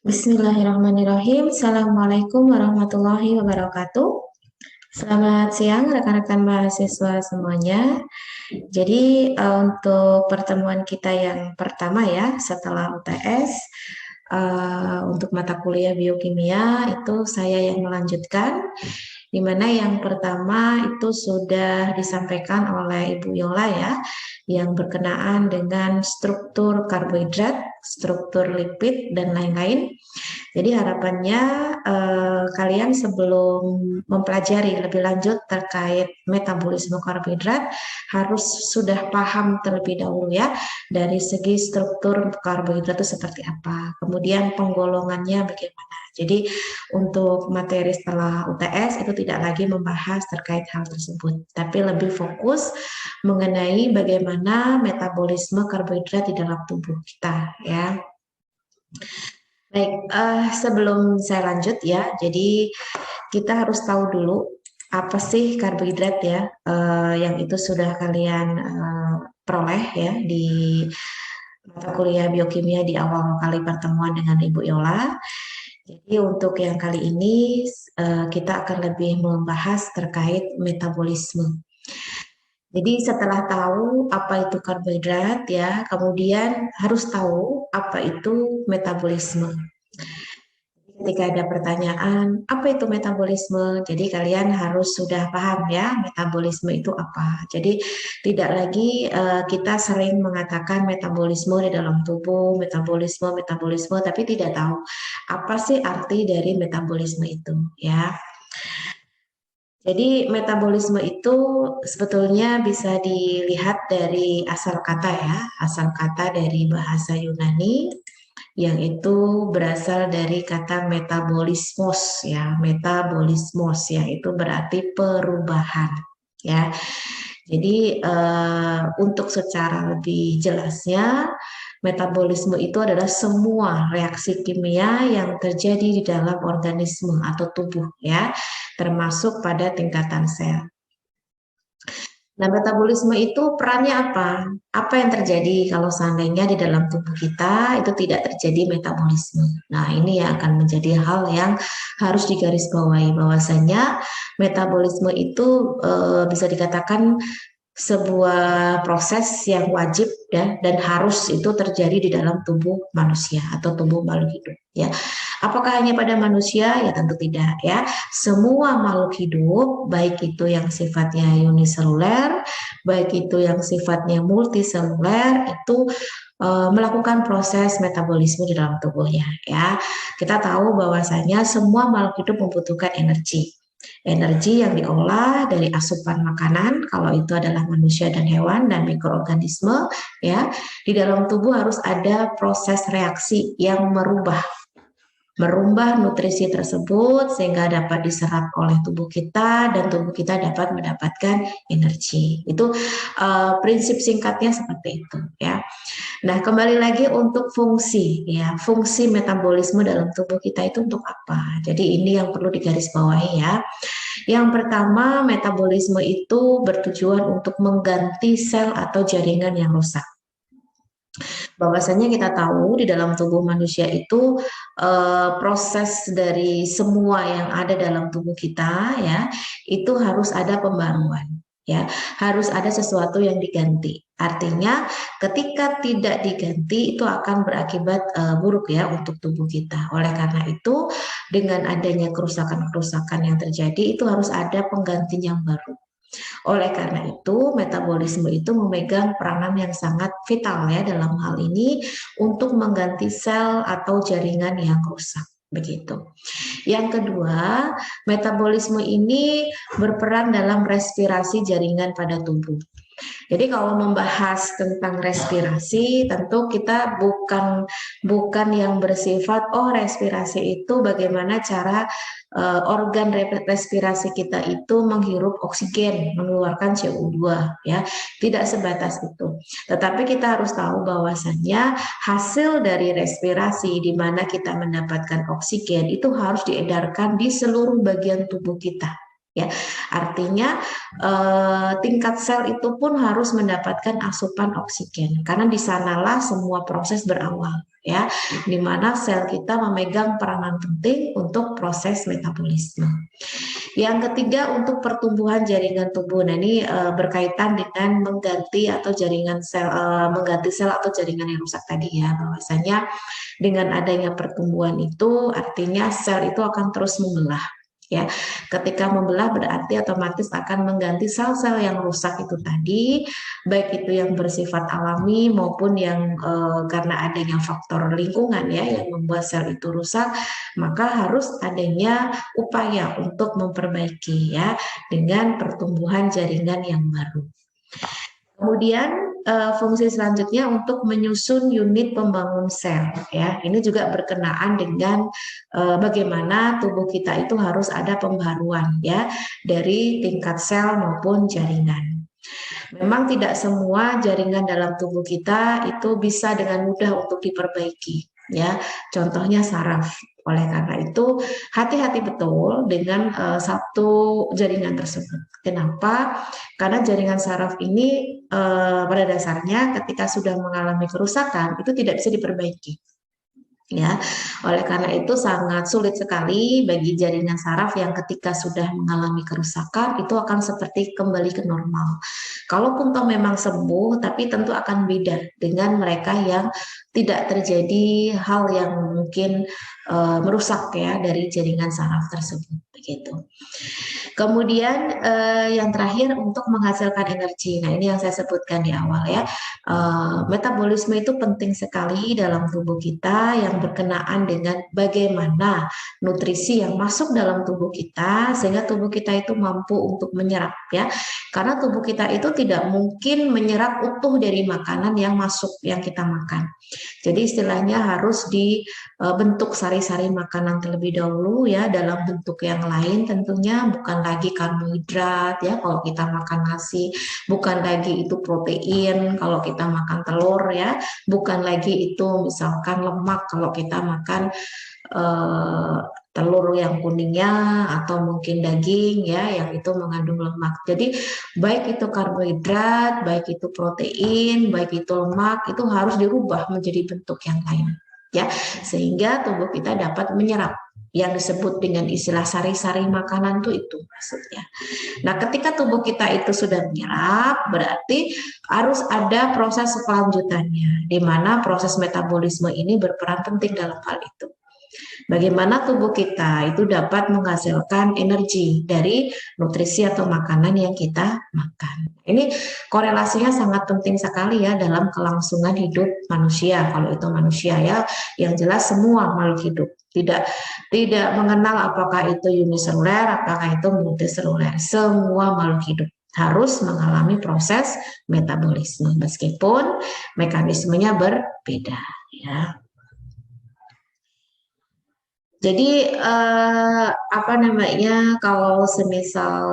Bismillahirrahmanirrahim. Assalamualaikum warahmatullahi wabarakatuh. Selamat siang rekan-rekan mahasiswa semuanya. Jadi untuk pertemuan kita yang pertama ya setelah UTS untuk mata kuliah biokimia itu saya yang melanjutkan, di mana yang pertama itu sudah disampaikan oleh Ibu Yola ya, yang berkenaan dengan struktur karbohidrat, struktur lipid, dan lain-lain. Jadi harapannya kalian sebelum mempelajari lebih lanjut terkait metabolisme karbohidrat harus sudah paham terlebih dahulu ya dari segi struktur karbohidrat itu seperti apa, kemudian penggolongannya bagaimana. Jadi untuk materi setelah UTS itu tidak lagi membahas terkait hal tersebut, tapi lebih fokus mengenai bagaimana metabolisme karbohidrat di dalam tubuh kita ya. Baik, sebelum saya lanjut ya, jadi kita harus tahu dulu apa sih karbohidrat ya, yang itu sudah kalian peroleh ya di mata kuliah biokimia di awal kali pertemuan dengan Ibu Yola. Jadi untuk yang kali ini kita akan lebih membahas terkait metabolisme. Jadi setelah tahu apa itu karbohidrat ya, kemudian harus tahu apa itu metabolisme. Ketika ada pertanyaan, apa itu metabolisme? Jadi kalian harus sudah paham ya, metabolisme itu apa. Jadi tidak lagi kita sering mengatakan metabolisme di dalam tubuh, metabolisme, tapi tidak tahu apa sih arti dari metabolisme itu ya. Jadi metabolisme itu sebetulnya bisa dilihat dari asal kata ya, asal kata dari bahasa Yunani yang itu berasal dari kata metabolismos ya, metabolismos ya itu berarti perubahan ya. Jadi untuk secara lebih jelasnya metabolisme itu adalah semua reaksi kimia yang terjadi di dalam organisme atau tubuh ya, termasuk pada tingkatan sel. Nah, metabolisme itu perannya apa? Apa yang terjadi kalau seandainya di dalam tubuh kita itu tidak terjadi metabolisme? Nah, ini yang akan menjadi hal yang harus digarisbawahi bahwasanya metabolisme itu bisa dikatakan sebuah proses yang wajib ya, dan harus itu terjadi di dalam tubuh manusia atau tubuh makhluk hidup ya. Apakah hanya pada manusia? Ya tentu tidak ya. Semua makhluk hidup, baik itu yang sifatnya uniseluler, baik itu yang sifatnya multiseluler, itu melakukan proses metabolisme di dalam tubuhnya ya. Kita tahu bahwasanya semua makhluk hidup membutuhkan energi. Energi yang diolah dari asupan makanan, kalau itu adalah manusia dan hewan dan mikroorganisme, ya, di dalam tubuh harus ada proses reaksi yang merubah nutrisi tersebut sehingga dapat diserap oleh tubuh kita dan tubuh kita dapat mendapatkan energi. Itu prinsip singkatnya seperti itu, ya. Nah, kembali lagi untuk fungsi ya, fungsi metabolisme dalam tubuh kita itu untuk apa? Jadi ini yang perlu digarisbawahi ya. Yang pertama, metabolisme itu bertujuan untuk mengganti sel atau jaringan yang rusak. Bahwasanya kita tahu di dalam tubuh manusia itu proses dari semua yang ada dalam tubuh kita ya, itu harus ada pembaruan ya, harus ada sesuatu yang diganti. Artinya ketika tidak diganti itu akan berakibat buruk ya untuk tubuh kita. Oleh karena itu dengan adanya kerusakan-kerusakan yang terjadi itu harus ada pengganti yang baru. Oleh karena itu, metabolisme itu memegang peranan yang sangat vital ya dalam hal ini untuk mengganti sel atau jaringan yang rusak. Begitu. Yang kedua, metabolisme ini berperan dalam respirasi jaringan pada tubuh. Jadi kalau membahas tentang respirasi, tentu kita bukan yang bersifat respirasi itu bagaimana cara organ respirasi kita itu menghirup oksigen, mengeluarkan CO2 ya. Tidak sebatas itu. Tetapi kita harus tahu bahwasannya hasil dari respirasi di mana kita mendapatkan oksigen itu harus diedarkan di seluruh bagian tubuh kita. Ya, artinya tingkat sel itu pun harus mendapatkan asupan oksigen karena di sanalah semua proses berawal. ya, di mana sel kita memegang peranan penting untuk proses metabolisme. Yang ketiga untuk pertumbuhan jaringan tubuh. Nah, ini berkaitan dengan mengganti atau jaringan sel mengganti sel atau jaringan yang rusak tadi ya. Bahwasanya dengan adanya pertumbuhan itu artinya sel itu akan terus membelah. Ya, ketika membelah berarti otomatis akan mengganti sel-sel yang rusak itu tadi, baik itu yang bersifat alami maupun yang karena adanya faktor lingkungan ya yang membuat sel itu rusak, maka harus adanya upaya untuk memperbaiki ya dengan pertumbuhan jaringan yang baru. Kemudian fungsi selanjutnya untuk menyusun unit pembangun sel ya. Ini juga berkenaan dengan bagaimana tubuh kita itu harus ada pembaruan ya dari tingkat sel maupun jaringan. Memang tidak semua jaringan dalam tubuh kita itu bisa dengan mudah untuk diperbaiki ya. Contohnya saraf. Oleh karena itu, hati-hati betul dengan satu jaringan tersebut. Kenapa? Karena jaringan saraf ini pada dasarnya ketika sudah mengalami kerusakan itu tidak bisa diperbaiki. Ya, oleh karena itu sangat sulit sekali bagi jaringan saraf yang ketika sudah mengalami kerusakan itu akan seperti kembali ke normal. Kalaupun toh memang sembuh, tapi tentu akan beda dengan mereka yang tidak terjadi hal yang mungkin merusak ya dari jaringan saraf tersebut. Begitu. Kemudian yang terakhir untuk menghasilkan energi. Nah ini yang saya sebutkan di awal ya. Metabolisme itu penting sekali dalam tubuh kita yang berkenaan dengan bagaimana nutrisi yang masuk dalam tubuh kita sehingga tubuh kita itu mampu untuk menyerap ya. Karena tubuh kita itu tidak mungkin menyerap utuh dari makanan yang masuk yang kita makan. Jadi istilahnya harus dibentuk sari-sari makanan terlebih dahulu ya dalam bentuk yang lain tentunya bukan lagi karbohidrat ya kalau kita makan nasi, bukan lagi itu protein kalau kita makan telur ya, bukan lagi itu misalkan lemak kalau kita makan telur yang kuningnya atau mungkin daging ya yang itu mengandung lemak. Jadi baik itu karbohidrat, baik itu protein, baik itu lemak itu harus dirubah menjadi bentuk yang lain ya sehingga tubuh kita dapat menyerap yang disebut dengan istilah sari-sari makanan itu maksudnya. Nah, ketika tubuh kita itu sudah menyerap, berarti harus ada proses kelanjutannya, di mana proses metabolisme ini berperan penting dalam hal itu. Bagaimana tubuh kita itu dapat menghasilkan energi dari nutrisi atau makanan yang kita makan. Ini korelasinya sangat penting sekali ya dalam kelangsungan hidup manusia. Kalau itu manusia ya, yang jelas semua makhluk hidup. Tidak mengenal apakah itu uniseluler, apakah itu multiseluler. Semua makhluk hidup harus mengalami proses metabolisme meskipun mekanismenya berbeda ya. Jadi apa namanya kalau semisal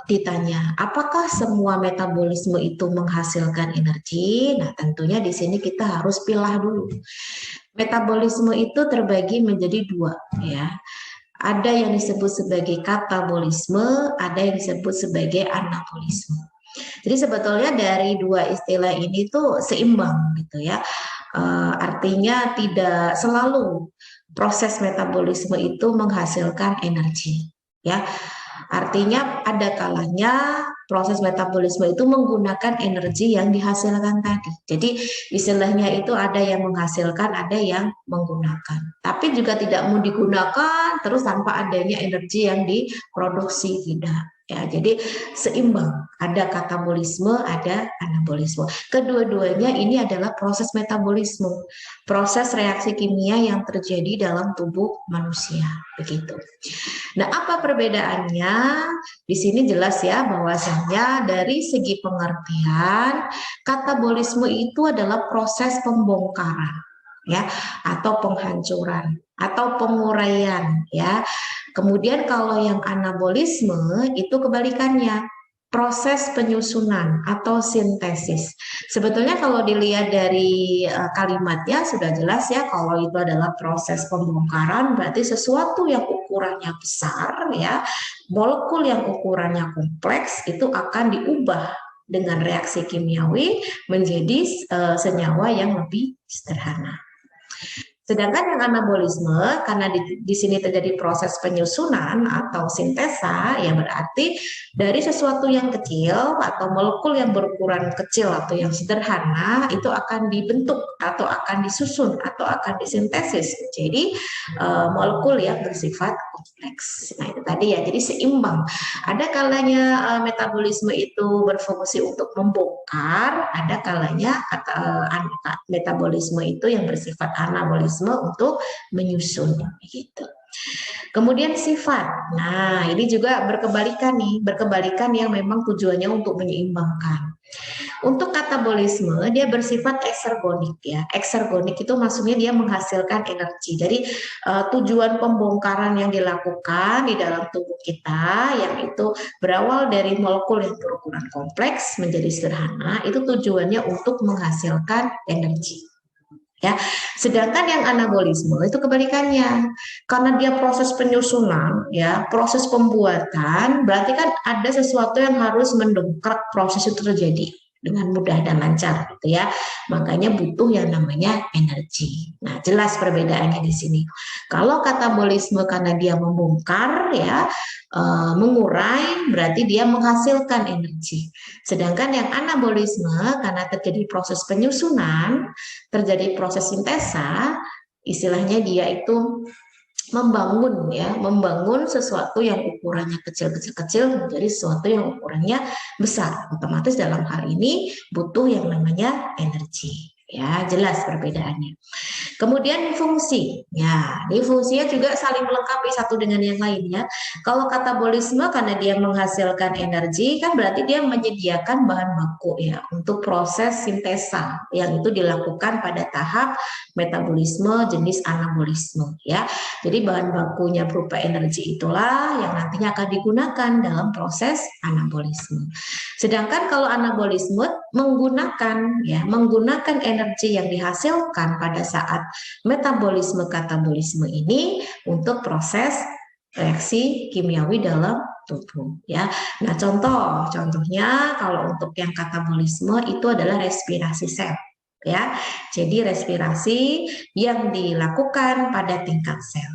ditanya apakah semua metabolisme itu menghasilkan energi? Nah, tentunya di sini kita harus pilah dulu. Metabolisme itu terbagi menjadi dua ya. Ada yang disebut sebagai katabolisme, ada yang disebut sebagai anabolisme. Jadi sebetulnya dari dua istilah ini tuh seimbang gitu ya. Artinya tidak selalu proses metabolisme itu menghasilkan energi ya. Artinya ada kalanya proses metabolisme itu menggunakan energi yang dihasilkan tadi. Jadi istilahnya itu ada yang menghasilkan, ada yang menggunakan. Tapi juga tidak mau digunakan terus tanpa adanya energi yang diproduksi, tidak. Ya, jadi seimbang, ada katabolisme, ada anabolisme. Kedua-duanya ini adalah proses metabolisme, proses reaksi kimia yang terjadi dalam tubuh manusia, begitu. Nah, apa perbedaannya? Di sini jelas ya bahwasanya dari segi pengertian, katabolisme itu adalah proses pembongkaran ya atau penghancuran atau penguraian ya. Kemudian kalau yang anabolisme itu kebalikannya, proses penyusunan atau sintesis. Sebetulnya kalau dilihat dari kalimatnya sudah jelas ya kalau itu adalah proses pembongkaran berarti sesuatu yang ukurannya besar ya, molekul yang ukurannya kompleks itu akan diubah dengan reaksi kimiawi menjadi senyawa yang lebih sederhana. Sedangkan yang anabolisme, karena di sini terjadi proses penyusunan atau sintesa, ya berarti dari sesuatu yang kecil atau molekul yang berukuran kecil atau yang sederhana itu akan dibentuk atau akan disusun atau akan disintesis. Jadi molekul yang bersifat kompleks. Nah itu tadi ya, jadi seimbang. Ada kalanya metabolisme itu berfungsi untuk membongkar, ada kalanya metabolisme itu yang bersifat anabolisme untuk menyusun gitu. Kemudian sifat. Nah, ini juga berkebalikan nih, berkebalikan yang memang tujuannya untuk menyeimbangkan. Untuk katabolisme dia bersifat eksergonik ya. Eksergonik itu maksudnya dia menghasilkan energi. Jadi tujuan pembongkaran yang dilakukan di dalam tubuh kita yang itu berawal dari molekul yang berukuran kompleks menjadi sederhana, itu tujuannya untuk menghasilkan energi. Ya, sedangkan yang anabolisme itu kebalikannya, karena dia proses penyusunan, ya, proses pembuatan, berarti kan ada sesuatu yang harus mendongkrak proses itu terjadi dengan mudah dan lancar, gitu ya. Makanya butuh yang namanya energi. Nah, jelas perbedaannya di sini. Kalau katabolisme karena dia membongkar, ya, mengurai, berarti dia menghasilkan energi. Sedangkan yang anabolisme karena terjadi proses penyusunan, terjadi proses sintesa, istilahnya dia itu membangun ya, membangun sesuatu yang ukurannya kecil-kecil menjadi sesuatu yang ukurannya besar. Otomatis dalam hal ini butuh yang namanya energi. Ya, jelas perbedaannya. Kemudian fungsi. Ya, ini fungsinya juga saling melengkapi satu dengan yang lainnya. Kalau katabolisme karena dia menghasilkan energi kan berarti dia menyediakan bahan baku ya untuk proses sintesa yang itu dilakukan pada tahap metabolisme jenis anabolisme ya. Jadi bahan bakunya berupa energi itulah yang nantinya akan digunakan dalam proses anabolisme. Sedangkan kalau anabolisme menggunakan energi yang dihasilkan pada saat metabolisme katabolisme ini untuk proses reaksi kimiawi dalam tubuh ya. Nah, contohnya kalau untuk yang katabolisme itu adalah respirasi sel ya. Jadi respirasi yang dilakukan pada tingkat sel.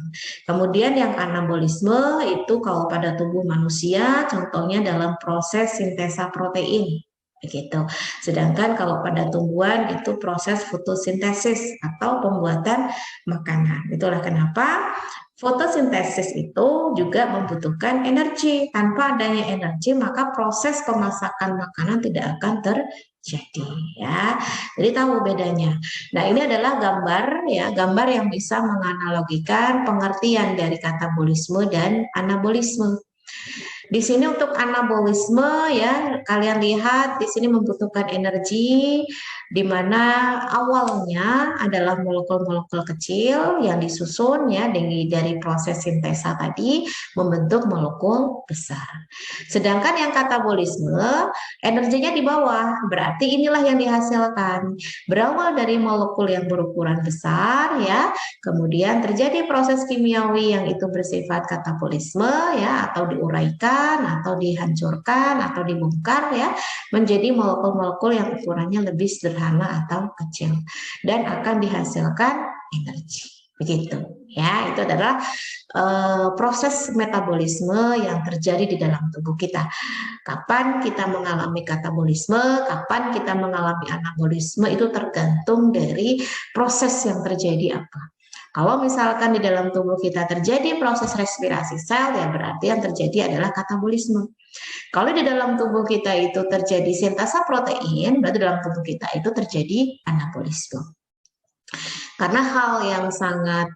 Kemudian yang anabolisme itu kalau pada tubuh manusia contohnya dalam proses sintesa protein begitu. Sedangkan kalau pada tumbuhan itu proses fotosintesis atau pembuatan makanan. Itulah kenapa fotosintesis itu juga membutuhkan energi. Tanpa adanya energi maka proses pemasakan makanan tidak akan terjadi ya. Jadi tahu bedanya. Nah, ini adalah gambar ya, gambar yang bisa menganalogikan pengertian dari katabolisme dan anabolisme. Di sini untuk anabolisme ya, kalian lihat di sini membutuhkan energi di mana awalnya adalah molekul-molekul kecil yang disusun ya dari proses sintesa tadi membentuk molekul besar. Sedangkan yang katabolisme energinya di bawah, berarti inilah yang dihasilkan. Berawal dari molekul yang berukuran besar ya, kemudian terjadi proses kimiawi yang itu bersifat katabolisme ya atau diuraikan atau dihancurkan atau dibongkar ya menjadi molekul-molekul yang ukurannya lebih sederhana atau kecil dan akan dihasilkan energi begitu ya. Itu adalah proses metabolisme yang terjadi di dalam tubuh kita. Kapan kita mengalami katabolisme, kapan kita mengalami anabolisme itu tergantung dari proses yang terjadi apa. Kalau misalkan di dalam tubuh kita terjadi proses respirasi sel, ya berarti yang terjadi adalah katabolisme. Kalau di dalam tubuh kita itu terjadi sintesa protein, berarti dalam tubuh kita itu terjadi anabolisme. Karena hal yang sangat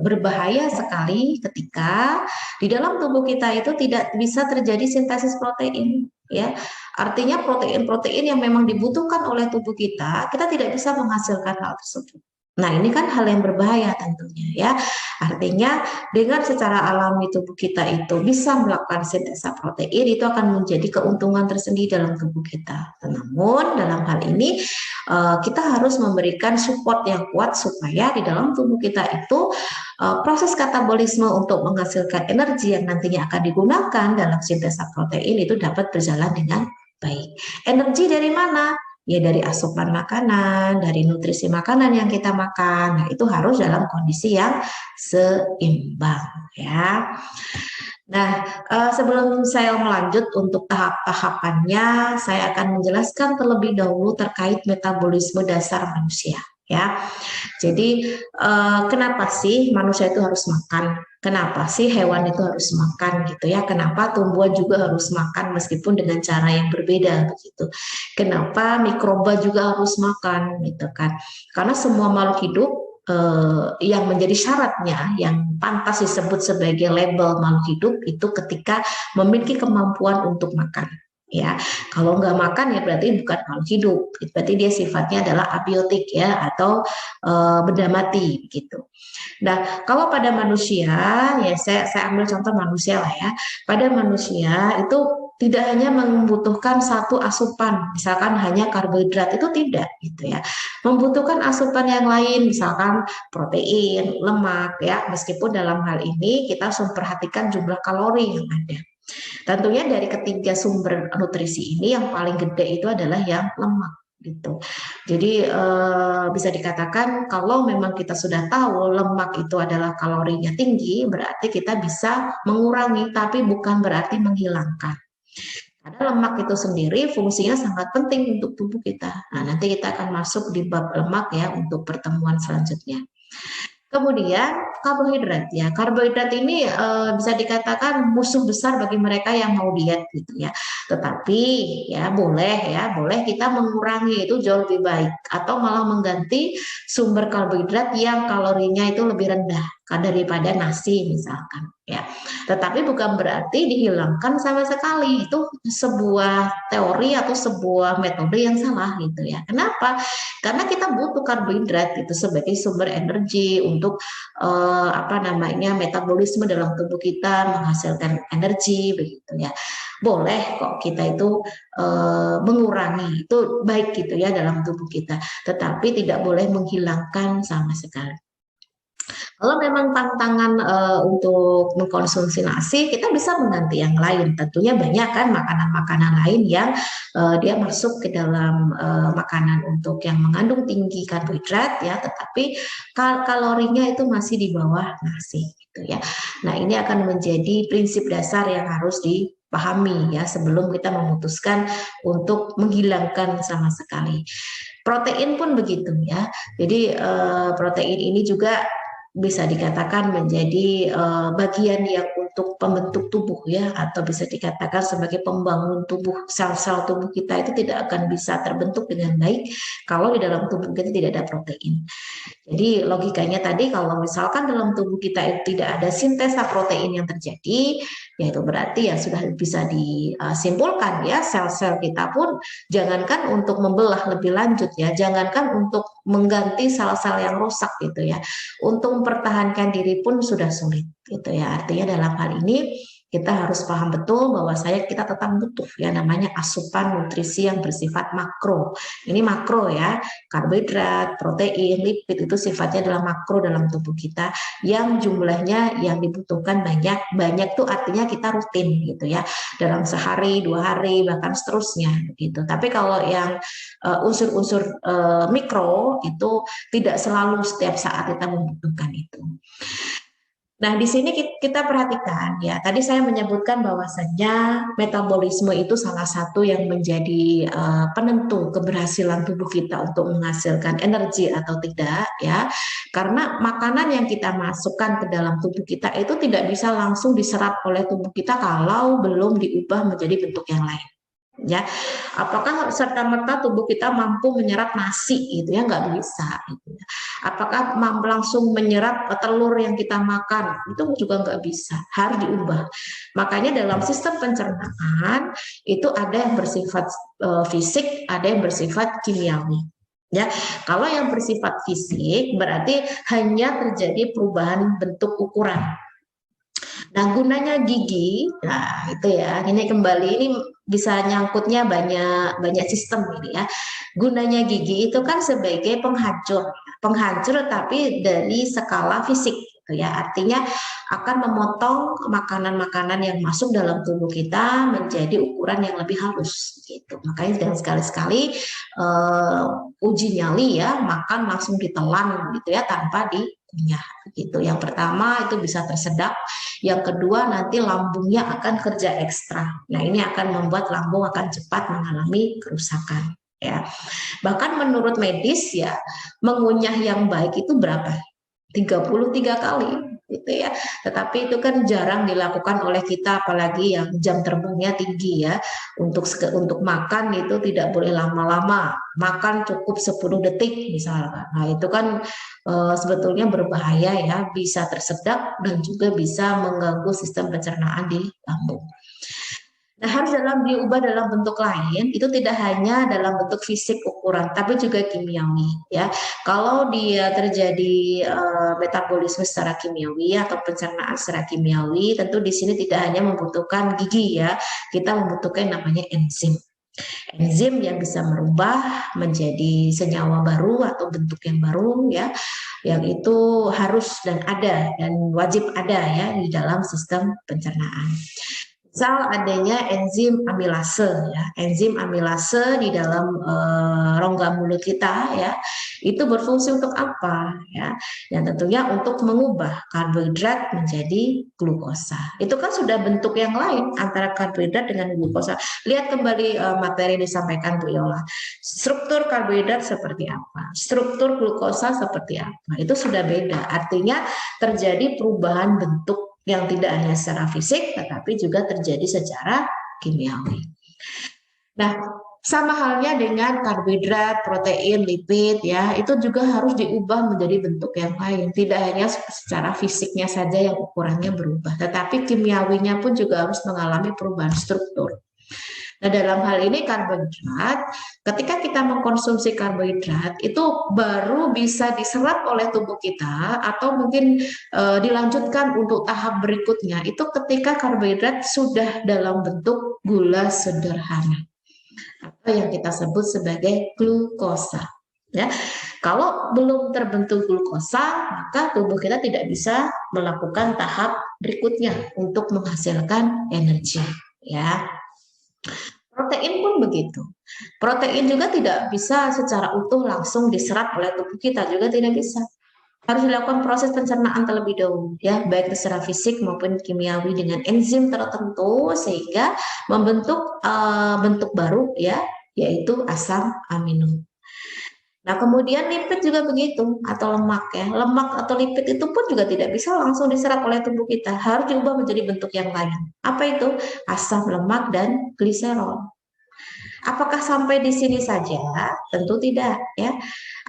berbahaya sekali ketika di dalam tubuh kita itu tidak bisa terjadi sintesis protein, ya. Artinya protein-protein yang memang dibutuhkan oleh tubuh kita tidak bisa menghasilkan hal tersebut. Nah, ini kan hal yang berbahaya tentunya ya. Artinya dengan secara alami tubuh kita itu bisa melakukan sintesa protein, itu akan menjadi keuntungan tersendiri dalam tubuh kita. Namun dalam hal ini kita harus memberikan support yang kuat supaya di dalam tubuh kita itu proses katabolisme untuk menghasilkan energi yang nantinya akan digunakan dalam sintesa protein itu dapat berjalan dengan baik. Energi dari mana? Ya dari asupan makanan, dari nutrisi makanan yang kita makan. Nah, itu harus dalam kondisi yang seimbang ya. Nah, sebelum saya melanjut untuk tahap-tahapannya, saya akan menjelaskan terlebih dahulu terkait metabolisme dasar manusia ya. Jadi kenapa sih manusia itu harus makan? Kenapa sih hewan itu harus makan gitu ya? Kenapa tumbuhan juga harus makan meskipun dengan cara yang berbeda begitu? Kenapa mikroba juga harus makan gitu kan? Karena semua makhluk hidup yang menjadi syaratnya yang pantas disebut sebagai label makhluk hidup itu ketika memiliki kemampuan untuk makan. Ya, kalau nggak makan ya berarti bukan makhluk hidup, berarti dia sifatnya adalah abiotik ya atau benda mati gitu. Nah, kalau pada manusia, ya saya ambil contoh manusia lah ya. Pada manusia itu tidak hanya membutuhkan satu asupan, misalkan hanya karbohidrat itu tidak gitu ya. Membutuhkan asupan yang lain, misalkan protein, lemak ya. Meskipun dalam hal ini kita harus memperhatikan jumlah kalori yang ada. Tentunya dari ketiga sumber nutrisi ini yang paling gede itu adalah yang lemak gitu. Jadi bisa dikatakan kalau memang kita sudah tahu lemak itu adalah kalorinya tinggi, berarti kita bisa mengurangi, tapi bukan berarti menghilangkan. Karena lemak itu sendiri fungsinya sangat penting untuk tubuh kita. Nah, nanti kita akan masuk di bab lemak ya untuk pertemuan selanjutnya. Kemudian karbohidrat ya, karbohidrat ini bisa dikatakan musuh besar bagi mereka yang mau diet gitu ya. Tetapi boleh kita mengurangi itu jauh lebih baik atau malah mengganti sumber karbohidrat yang kalorinya itu lebih rendah daripada nasi misalkan ya. Tetapi bukan berarti dihilangkan sama sekali. Itu sebuah teori atau sebuah metode yang salah gitu ya. Kenapa? Karena kita butuh karbohidrat itu sebagai sumber energi untuk metabolisme dalam tubuh kita menghasilkan energi begitu ya. Boleh kok kita itu mengurangi itu baik gitu ya dalam tubuh kita, tetapi tidak boleh menghilangkan sama sekali. Kalau memang tantangan untuk mengkonsumsi nasi, kita bisa mengganti yang lain. Tentunya banyak kan makanan-makanan lain yang dia masuk ke dalam makanan untuk yang mengandung tinggi karbohidrat ya, tetapi kalorinya itu masih di bawah nasi gitu ya. Nah, ini akan menjadi prinsip dasar yang harus dipahami ya sebelum kita memutuskan untuk menghilangkan sama sekali. Protein pun begitu ya. Jadi protein ini juga bisa dikatakan menjadi bagian yang untuk pembentuk tubuh ya, atau bisa dikatakan sebagai pembangun tubuh. Sel-sel tubuh kita itu tidak akan bisa terbentuk dengan baik kalau di dalam tubuh kita tidak ada protein. Jadi logikanya tadi kalau misalkan dalam tubuh kita itu tidak ada sintesa protein yang terjadi, ya itu berarti ya sudah bisa disimpulkan ya sel-sel kita pun jangankan untuk membelah lebih lanjut ya, jangankan untuk mengganti sel-sel yang rusak gitu ya. Untuk mempertahankan diri pun sudah sulit gitu ya. Artinya dalam hal ini kita harus paham betul bahwa kita tetap butuh ya namanya asupan nutrisi yang bersifat makro. Ini makro ya, karbohidrat, protein, lipid itu sifatnya adalah makro dalam tubuh kita yang jumlahnya yang dibutuhkan banyak. Banyak tuh artinya kita rutin gitu ya. Dalam sehari, 2 hari, bahkan seterusnya gitu. Tapi kalau yang unsur-unsur mikro itu tidak selalu setiap saat kita membutuhkan itu. Nah, di sini kita perhatikan ya. Tadi saya menyebutkan bahwasannya metabolisme itu salah satu yang menjadi penentu keberhasilan tubuh kita untuk menghasilkan energi atau tidak ya. Karena makanan yang kita masukkan ke dalam tubuh kita itu tidak bisa langsung diserap oleh tubuh kita kalau belum diubah menjadi bentuk yang lain. Ya, apakah serta merta tubuh kita mampu menyerap nasi gitu ya, nggak bisa gitu ya. Apakah mampu langsung menyerap telur yang kita makan, itu juga nggak bisa, harus diubah. Makanya dalam sistem pencernaan itu ada yang bersifat fisik, ada yang bersifat kimiawi. Ya, kalau yang bersifat fisik berarti hanya terjadi perubahan bentuk ukuran. Nah, gunanya gigi, nah itu ya, ini kembali ini bisa nyangkutnya banyak banyak sistem ini ya. Gunanya gigi itu kan sebagai penghancur, penghancur tapi dari skala fisik. gitu ya. Artinya akan memotong makanan-makanan yang masuk dalam tubuh kita menjadi ukuran yang lebih halus gitu. Makanya jangan sekali-sekali uji nyali ya, makan langsung ditelan gitu ya tanpa dikunyah gitu. Yang pertama itu bisa tersedak, yang kedua nanti lambungnya akan kerja ekstra. Nah, ini akan membuat lambung akan cepat mengalami kerusakan ya. Bahkan menurut medis ya, mengunyah yang baik itu berapa? 33 kali gitu ya. Tetapi itu kan jarang dilakukan oleh kita, apalagi yang jam terbangnya tinggi ya. Untuk makan itu tidak boleh lama-lama. Makan cukup 10 detik misalkan. Nah, itu kan sebetulnya berbahaya ya, bisa tersedak dan juga bisa mengganggu sistem pencernaan di lambung. Nah, harus diubah dalam bentuk lain, itu tidak hanya dalam bentuk fisik ukuran, tapi juga kimiawi ya. Kalau dia terjadi metabolisme secara kimiawi atau pencernaan secara kimiawi, tentu di sini tidak hanya membutuhkan gigi ya, kita membutuhkan namanya enzim. Enzim yang bisa merubah menjadi senyawa baru atau bentuk yang baru ya, yang itu harus dan ada dan wajib ada ya di dalam sistem pencernaan. Misal adanya enzim amilase ya, enzim amilase di dalam rongga mulut kita ya, itu berfungsi untuk apa ya? Yang tentunya untuk mengubah karbohidrat menjadi glukosa. Itu kan sudah bentuk yang lain antara karbohidrat dengan glukosa. Lihat kembali materi yang disampaikan Bu Yola. Struktur karbohidrat seperti apa? Struktur glukosa seperti apa? Itu sudah beda. Artinya terjadi perubahan bentuk yang tidak hanya secara fisik, tetapi juga terjadi secara kimiawi. Nah, sama halnya dengan karbohidrat, protein, lipid, ya, itu juga harus diubah menjadi bentuk yang lain. Tidak hanya secara fisiknya saja yang ukurannya berubah, tetapi kimiawinya pun juga harus mengalami perubahan struktur. Nah, dalam hal ini karbohidrat, ketika kita mengkonsumsi karbohidrat, itu baru bisa diserap oleh tubuh kita atau mungkin dilanjutkan untuk tahap berikutnya. Itu ketika karbohidrat sudah dalam bentuk gula sederhana atau yang kita sebut sebagai glukosa. Ya, kalau belum terbentuk glukosa, maka tubuh kita tidak bisa melakukan tahap berikutnya untuk menghasilkan energi. Ya. Protein pun begitu. Protein juga tidak bisa secara utuh langsung diserap oleh tubuh kita, juga tidak bisa. Harus dilakukan proses pencernaan terlebih dahulu, ya, baik secara fisik maupun kimiawi dengan enzim tertentu sehingga membentuk bentuk baru, ya, yaitu asam amino. Nah, kemudian lipid juga begitu, atau lemak ya. Lemak atau lipid itu pun juga tidak bisa langsung diserap oleh tubuh kita, harus diubah menjadi bentuk yang lain. Apa itu? Asam lemak dan gliserol. Apakah sampai di sini saja? Tentu tidak ya.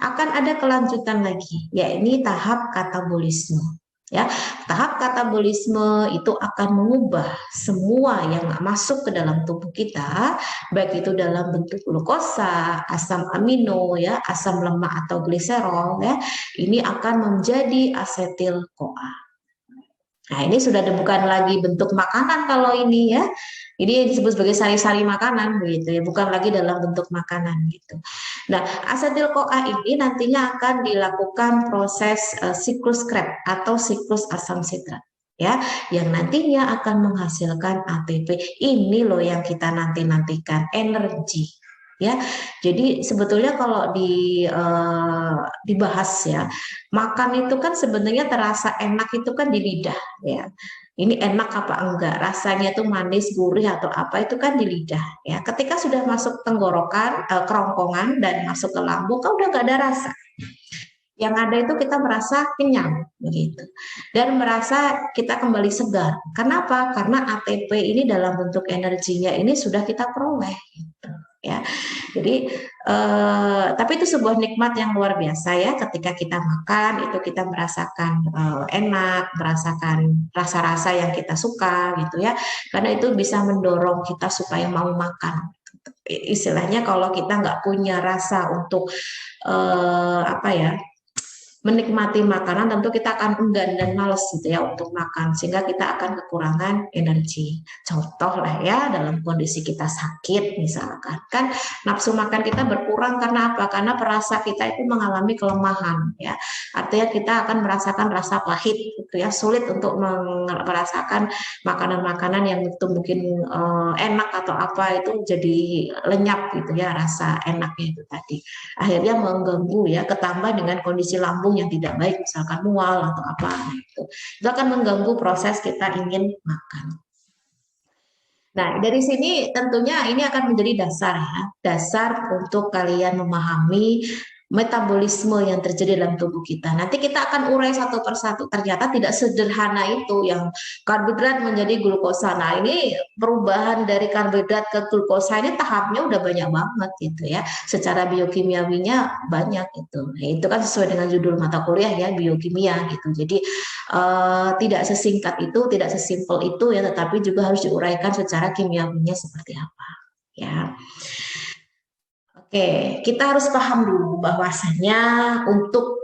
Akan ada kelanjutan lagi, yakni tahap katabolisme. Ya, tahap katabolisme itu akan mengubah semua yang masuk ke dalam tubuh kita, baik itu dalam bentuk glukosa, asam amino, ya, asam lemak atau gliserol, ya, ini akan menjadi asetil CoA. Nah, ini sudah bukan lagi bentuk makanan kalau ini ya. Ini disebut sebagai sari-sari makanan begitu ya, bukan lagi dalam bentuk makanan gitu. Nah, asetil CoA ini nantinya akan dilakukan proses siklus Krebs atau siklus asam sitrat ya, yang nantinya akan menghasilkan ATP. Ini loh yang kita nantikan, energi. Ya, jadi sebetulnya kalau dibahas ya, makan itu kan sebenarnya terasa enak itu kan di lidah ya. Ini enak apa enggak, rasanya tuh manis, gurih atau apa itu kan di lidah ya. Ketika sudah masuk tenggorokan, kerongkongan dan masuk ke lambung, kan udah nggak ada rasa. Yang ada itu kita merasa kenyang begitu dan merasa kita kembali segar. Kenapa? Karena ATP ini dalam bentuk energinya ini sudah kita peroleh gitu ya. Jadi tapi itu sebuah nikmat yang luar biasa ya, ketika kita makan itu kita merasakan enak, merasakan rasa-rasa yang kita suka gitu ya, karena itu bisa mendorong kita supaya mau makan. Istilahnya kalau kita nggak punya rasa untuk apa ya, menikmati makanan, tentu kita akan enggan dan males gitu ya untuk makan, sehingga kita akan kekurangan energi. Contoh lah ya, dalam kondisi kita sakit misalkan, kan nafsu makan kita berkurang karena apa? Karena perasa kita itu mengalami kelemahan ya. Artinya kita akan merasakan rasa pahit gitu ya, sulit untuk merasakan makanan-makanan yang itu mungkin enak atau apa, itu jadi lenyap gitu ya rasa enaknya itu tadi. Akhirnya mengganggu ya, ketambah dengan kondisi lambung yang tidak baik, misalkan mual atau apa, itu akan mengganggu proses kita ingin makan. Nah, dari sini tentunya ini akan menjadi dasar ya, dasar untuk kalian memahami metabolisme yang terjadi dalam tubuh kita. Nanti kita akan urai satu persatu. Ternyata tidak sederhana itu, yang karbohidrat menjadi glukosa. Nah, ini perubahan dari karbohidrat ke glukosa ini tahapnya udah banyak banget gitu ya. Secara biokimiawinya banyak itu. Nah, itu kan sesuai dengan judul mata kuliah ya, biokimia gitu. Jadi tidak sesingkat itu, tidak sesimpel itu ya, tetapi juga harus diuraikan secara kimiawinya seperti apa ya. Oke, kita harus paham dulu bahwasanya untuk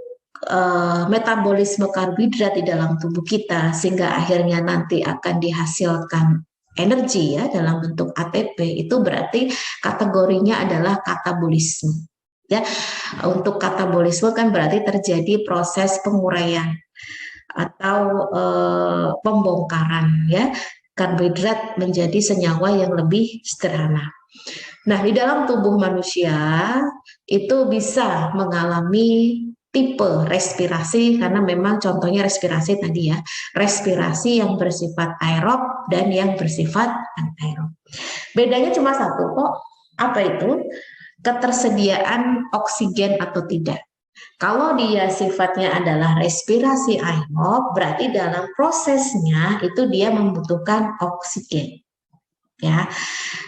metabolisme karbohidrat di dalam tubuh kita sehingga akhirnya nanti akan dihasilkan energi ya dalam bentuk ATP, itu berarti kategorinya adalah katabolisme. Ya, untuk katabolisme kan berarti terjadi proses penguraian atau pembongkaran ya karbohidrat menjadi senyawa yang lebih sederhana. Nah, di dalam tubuh manusia itu bisa mengalami tipe respirasi karena memang contohnya respirasi tadi ya, respirasi yang bersifat aerob dan yang bersifat anaerob. Bedanya cuma satu kok, apa itu? Ketersediaan oksigen atau tidak. Kalau dia sifatnya adalah respirasi aerob, berarti dalam prosesnya itu dia membutuhkan oksigen. Ya.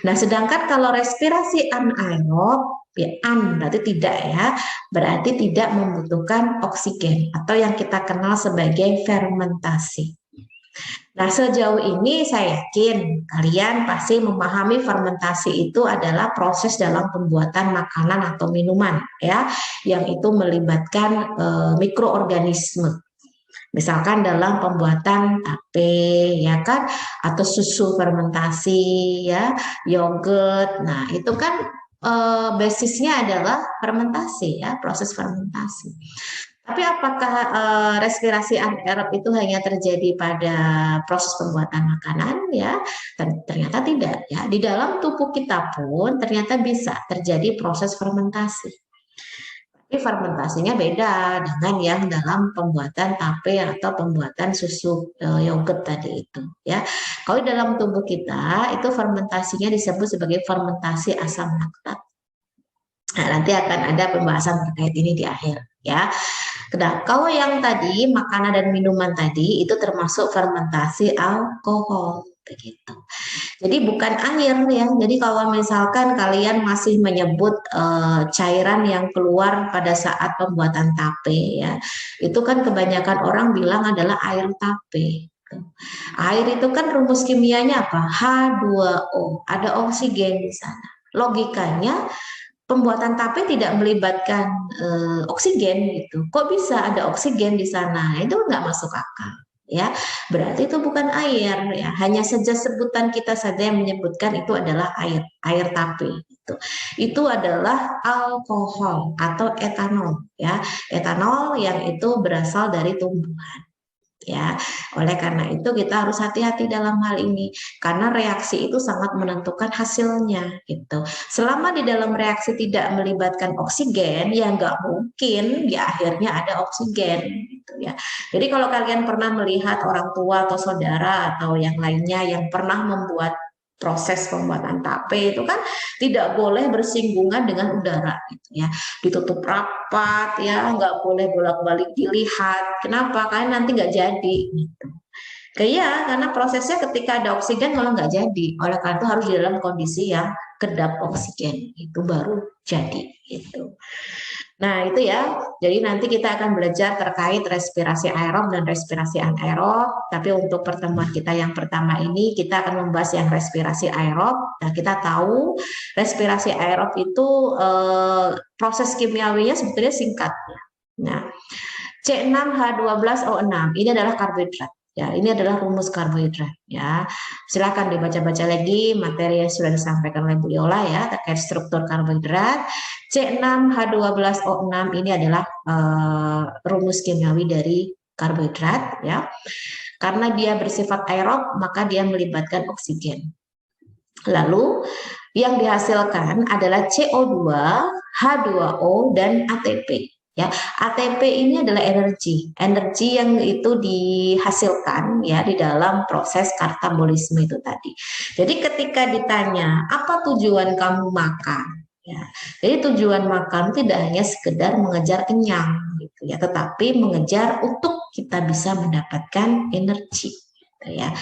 Nah, sedangkan kalau respirasi anaerob, ya berarti tidak ya, berarti tidak membutuhkan oksigen atau yang kita kenal sebagai fermentasi. Nah, sejauh ini saya yakin kalian pasti memahami fermentasi itu adalah proses dalam pembuatan makanan atau minuman ya, yang itu melibatkan mikroorganisme. Misalkan dalam pembuatan tape ya kan, atau susu fermentasi ya, yogurt. Nah, itu kan basisnya adalah fermentasi ya, proses fermentasi. Tapi apakah respirasi anaerob itu hanya terjadi pada proses pembuatan makanan ya? Ternyata tidak ya. Di dalam tubuh kita pun ternyata bisa terjadi proses fermentasi. Tapi fermentasinya beda dengan yang dalam pembuatan tape atau pembuatan susu yogurt tadi itu ya. Kalau dalam tubuh kita itu fermentasinya disebut sebagai fermentasi asam laktat. Nah, nanti akan ada pembahasan terkait ini di akhir ya. Nah, kalau yang tadi makanan dan minuman tadi itu termasuk fermentasi alkohol begitu. Jadi bukan air ya. Jadi kalau misalkan kalian masih menyebut cairan yang keluar pada saat pembuatan tape ya, itu kan kebanyakan orang bilang adalah air tape. Air itu kan rumus kimianya apa? H2O, ada oksigen di sana. Logikanya pembuatan tape tidak melibatkan oksigen gitu. Kok bisa ada oksigen di sana? Itu nggak masuk akal ya. Berarti itu bukan air ya. Hanya saja sebutan kita saja yang menyebutkan itu adalah air tape gitu. Itu adalah alkohol atau etanol ya. Etanol yang itu berasal dari tumbuhan. Ya, oleh karena itu kita harus hati-hati dalam hal ini karena reaksi itu sangat menentukan hasilnya gitu. Selama di dalam reaksi tidak melibatkan oksigen, ya nggak mungkin ya akhirnya ada oksigen gitu ya. Jadi kalau kalian pernah melihat orang tua atau saudara atau yang lainnya yang pernah membuat proses pembuatan tape itu kan tidak boleh bersinggungan dengan udara gitu ya, ditutup rapat ya, nggak boleh bolak-balik dilihat. Kenapa? Karena nanti nggak jadi gitu. Kayak karena prosesnya ketika ada oksigen malah nggak jadi. Oleh karena itu harus di dalam kondisi yang kedap oksigen itu baru jadi gitu. Nah, itu ya. Jadi nanti kita akan belajar terkait respirasi aerob dan respirasi anaerob. Tapi untuk pertemuan kita yang pertama ini kita akan membahas yang respirasi aerob. Nah, kita tahu respirasi aerob itu proses kimiawinya sebetulnya singkat. Nah, C6H12O6 ini adalah karbohidrat. Ya, ini adalah rumus karbohidrat. Ya, silakan dibaca-baca lagi materi yang sudah disampaikan oleh Bu Yola ya terkait struktur karbohidrat. C6H12O6 ini adalah rumus kimiawi dari karbohidrat ya. Karena dia bersifat aerob, maka dia melibatkan oksigen. Lalu yang dihasilkan adalah CO2, H2O, dan ATP. Ya, ATP ini adalah energi yang itu dihasilkan ya di dalam proses katabolisme itu tadi. Jadi ketika ditanya apa tujuan kamu makan, ya, jadi tujuan makan tidak hanya sekedar mengejar kenyang, gitu ya, tetapi mengejar untuk kita bisa mendapatkan energi, gitu ya.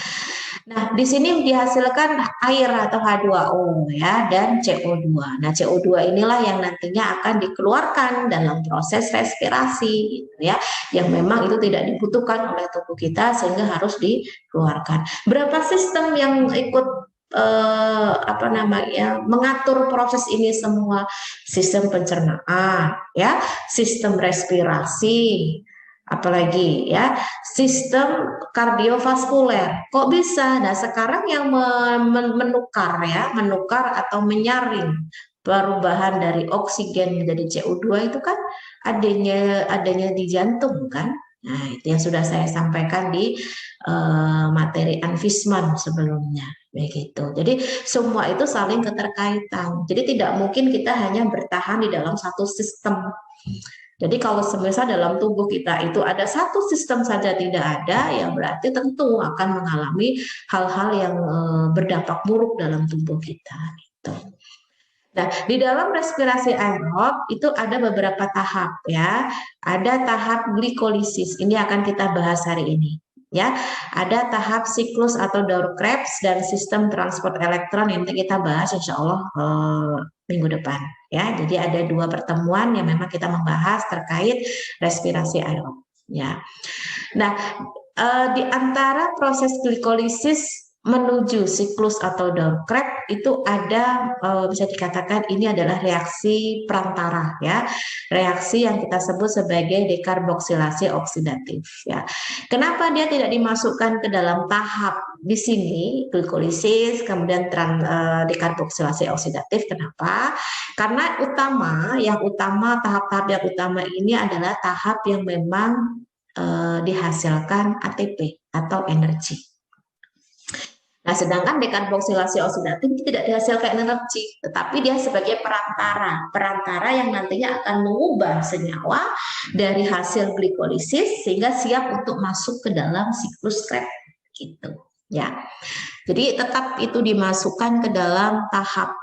Nah, di sini dihasilkan air atau H2O ya dan CO2. Nah, CO2 inilah yang nantinya akan dikeluarkan dalam proses respirasi gitu ya, yang memang itu tidak dibutuhkan oleh tubuh kita sehingga harus dikeluarkan. Berapa sistem yang ikut apa namanya mengatur proses ini semua? Sistem pencernaan ya, sistem respirasi, apalagi ya sistem kardiovaskuler. Kok bisa? Nah, sekarang yang menukar atau menyaring perubahan dari oksigen menjadi CO2 itu kan adanya di jantung kan. Nah, itu yang sudah saya sampaikan di materi Anfisman sebelumnya. Begitu. Jadi semua itu saling keterkaitan. Jadi tidak mungkin kita hanya bertahan di dalam satu sistem. Jadi kalau semisal dalam tubuh kita itu ada satu sistem saja tidak ada, ya berarti tentu akan mengalami hal-hal yang berdampak buruk dalam tubuh kita. Gitu. Nah, di dalam respirasi aerob itu ada beberapa tahap ya. Ada tahap glikolisis. Ini akan kita bahas hari ini. Ya, ada tahap siklus atau Daur-Krebs dan sistem transport elektron yang nanti kita bahas insya Allah minggu depan. Ya, jadi ada 2 pertemuan yang memang kita membahas terkait respirasi aerob. Ya, nah di antara proses glikolisis menuju siklus atau Daur-Krebs itu ada bisa dikatakan ini adalah reaksi perantara ya, reaksi yang kita sebut sebagai dekarboksilasi oksidatif ya. Kenapa dia tidak dimasukkan ke dalam tahap di sini glikolisis kemudian dekarboksilasi oksidatif? Kenapa? Karena tahap-tahap yang utama ini adalah tahap yang memang dihasilkan ATP atau energi. Nah, sedangkan dekarboksilasi oksidatif tidak dihasilkan energi, tetapi dia sebagai perantara yang nantinya akan mengubah senyawa dari hasil glikolisis sehingga siap untuk masuk ke dalam siklus Krebs gitu. Ya, jadi tetap itu dimasukkan ke dalam tahap